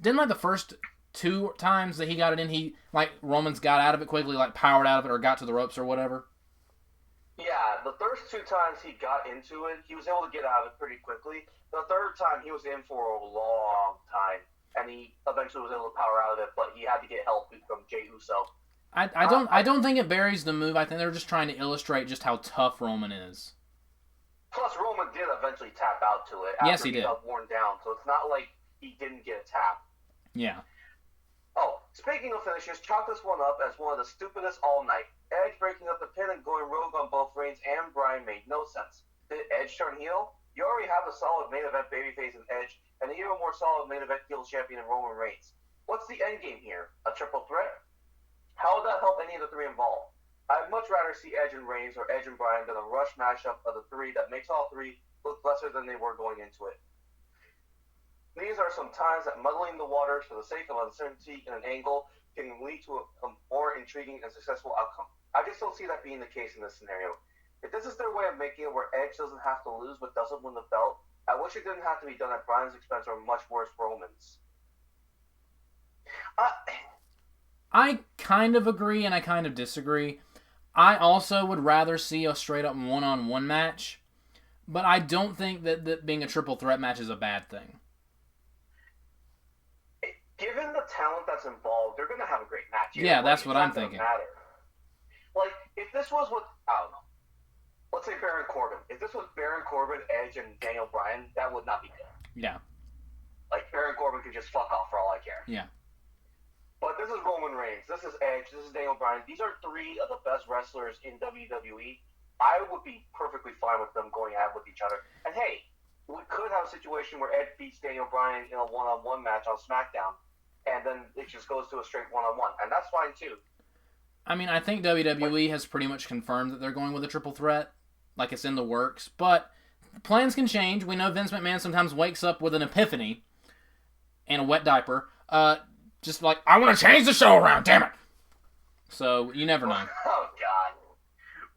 didn't like the first 2 times that he got it in, he like Roman's got out of it quickly, like powered out of it or got to the ropes or whatever. Yeah, the first 2 times he got into it, he was able to get out of it pretty quickly. The third time, he was in for a long time, and he eventually was able to power out of it, but he had to get help from Jey Uso. I don't think it buries the move. I think they're just trying to illustrate just how tough Roman is. Plus, Roman did eventually tap out to it after Yes, he did. Got worn down, so it's not like he didn't get a tap. Yeah. Oh, speaking of finishes, chalk this one up as one of the stupidest all night. Edge breaking up the pin and going rogue on both Reigns and Bryan made no sense. Did Edge turn heel? You already have a solid main event babyface in Edge, and an even more solid main event heel champion in Roman Reigns. What's the end game here? A triple threat? How would that help any of the 3 involved? I'd much rather see Edge and Reigns or Edge and Bryan than a rush mashup of the 3 that makes all 3 look lesser than they were going into it. These are some times that muddling the waters for the sake of uncertainty in an angle can lead to a more intriguing and successful outcome. I just don't see that being the case in this scenario. If this is their way of making it where Edge doesn't have to lose but doesn't win the belt, I wish it didn't have to be done at Bryan's expense or much worse Roman's. I kind of agree and I kind of disagree. I also would rather see a straight-up one-on-one match, but I don't think that being a triple threat match is a bad thing. Given the talent that's involved, they're going to have a great match. Yeah, that's what I'm thinking. Matter. Like, if this was what, I don't know, let's say Baron Corbin. If this was Baron Corbin, Edge, and Daniel Bryan, that would not be good. Yeah. Like, Baron Corbin could just fuck off for all I care. Yeah. But this is Roman Reigns, this is Edge, this is Daniel Bryan. These are 3 of the best wrestlers in WWE. I would be perfectly fine with them going at it with each other. And hey, we could have a situation where Edge beats Daniel Bryan in a one-on-one match on SmackDown, and then it just goes to a straight one-on-one, and that's fine too. I mean, I think WWE has pretty much confirmed that they're going with a triple threat, like it's in the works, but plans can change. We know Vince McMahon sometimes wakes up with an epiphany and a wet diaper, just like, I want to change the show around, damn it! So, you never know. Oh, God.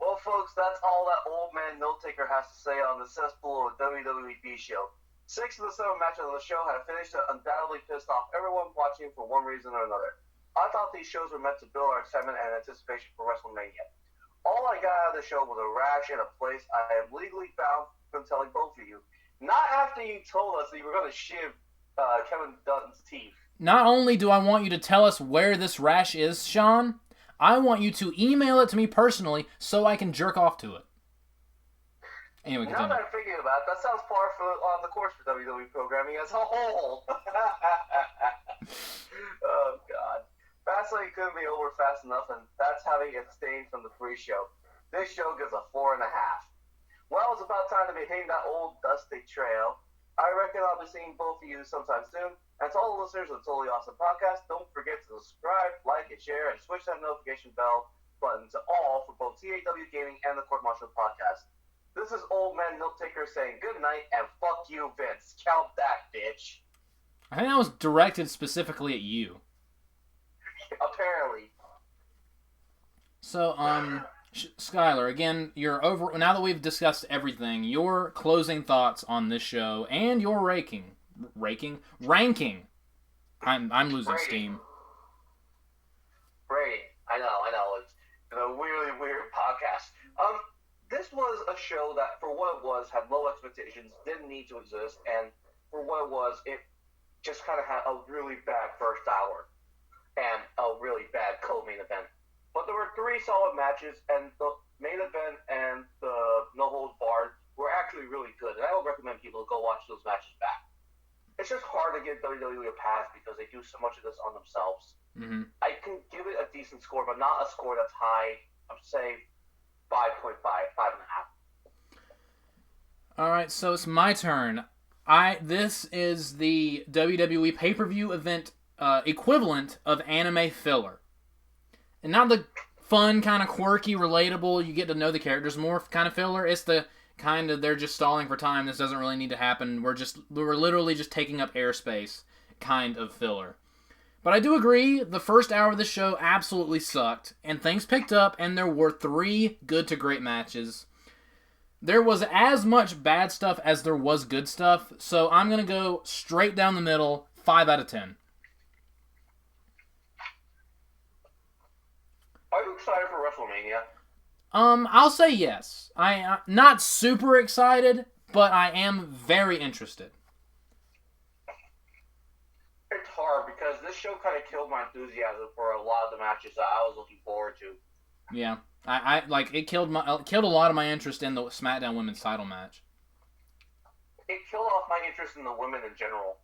Well, folks, that's all that old man note-taker has to say on the cesspool of WWE show. 6 of the 7 matches on the show had a finish that undoubtedly pissed off everyone watching for one reason or another. I thought these shows were meant to build our excitement and anticipation for WrestleMania. All I got out of the show was a rash in a place I am legally bound from telling both of you. Not after you told us that you were going to shiv Kevin Dunn's teeth. Not only do I want you to tell us where this rash is, Sean, I want you to email it to me personally so I can jerk off to it. Anyway, continue. Now that I'm thinking about it, that sounds par on the course for WWE programming as a whole. Oh, God. Fastlane couldn't be over fast enough, and that's having abstained from the pre-show. This show gives a 4.5. Well, it's about time to be hitting that old dusty trail. I reckon I'll be seeing both of you sometime soon. And to all the listeners of the Totally Awesome Podcast, don't forget to subscribe, like, and share, and switch that notification bell button to all for both TAW Gaming and the Court Martial Podcast. This is Old Man Note Taker saying good night and fuck you, Vince. Count that, bitch. I think that was directed specifically at you. Apparently. So, Skyler, again, you're over. Now that we've discussed everything, your closing thoughts on this show and your ranking. I'm losing steam. Rating. I know. It's a really weird podcast. This was a show that, for what it was, had low expectations, didn't need to exist, and for what it was, it just kind of had a really bad first hour and a really bad co-main event. But there were 3 solid matches, and the main event and the No Holds Barred were actually really good. And I would recommend people to go watch those matches back. It's just hard to get WWE a pass because they do so much of this on themselves. Mm-hmm. I can give it a decent score, but not a score that's high. I'd say 5.5, 5.5. All right, so it's my turn. This is the WWE pay-per-view event equivalent of anime filler. And not the fun, kind of quirky, relatable, you get to know the characters more kind of filler. It's the kind of, they're just stalling for time, this doesn't really need to happen, we're literally just taking up airspace kind of filler. But I do agree, the first hour of the show absolutely sucked, and things picked up, and there were 3 good to great matches. There was as much bad stuff as there was good stuff, so I'm going to go straight down the middle, 5 out of 10. Are you excited for WrestleMania? I'll say yes. I'm not super excited, but I am very interested. It's hard because this show kind of killed my enthusiasm for a lot of the matches that I was looking forward to. Yeah, I like it killed a lot of my interest in the SmackDown Women's Title match. It killed off my interest in the women in general.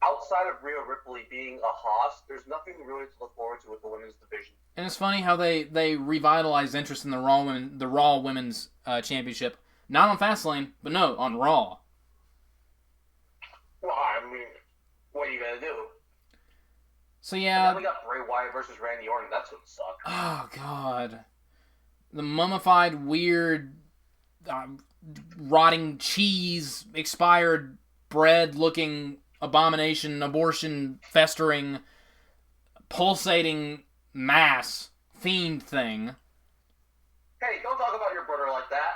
Outside of Rhea Ripley being a hoss, there's nothing really to look forward to with the women's division. And it's funny how they revitalized interest in the Raw Women's Championship, not on Fastlane, but no, on Raw. Well, I mean, what are you gonna do? So yeah. And then we got Bray Wyatt versus Randy Orton. That's gonna suck. Oh God, the mummified, weird, rotting cheese, expired bread-looking abomination, abortion, festering, pulsating mass fiend thing. Hey, don't talk about your brother like that.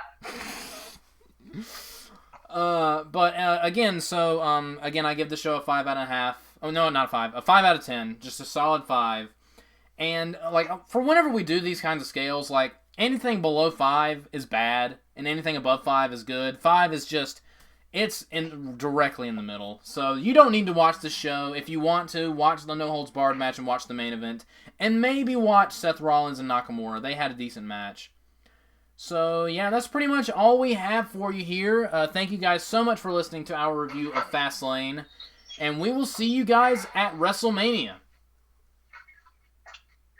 But again, I give the show a 5.5. Oh no, not 5. A 5 out of 10. Just a solid 5. And like for whenever we do these kinds of scales, like anything below 5 is bad, and anything above 5 is good. 5 is just directly in the middle. So you don't need to watch the show. If you want to, watch the No Holds Barred match and watch the main event. And maybe watch Seth Rollins and Nakamura. They had a decent match. So yeah, that's pretty much all we have for you here. Thank you guys so much for listening to our review of Fastlane. And we will see you guys at WrestleMania.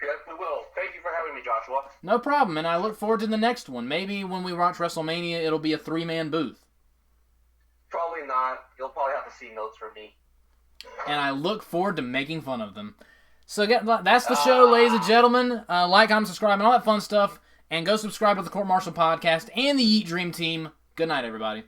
Yes, we will. Thank you for having me, Joshua. No problem, and I look forward to the next one. Maybe when we watch WrestleMania, it'll be a 3-man booth. Probably not. You'll probably have to see notes from me. And I look forward to making fun of them. So that's the show, ladies and gentlemen. Like, comment, subscribe, and all that fun stuff. And go subscribe to the Court Martial Podcast and the Yeet Dream Team. Good night, everybody.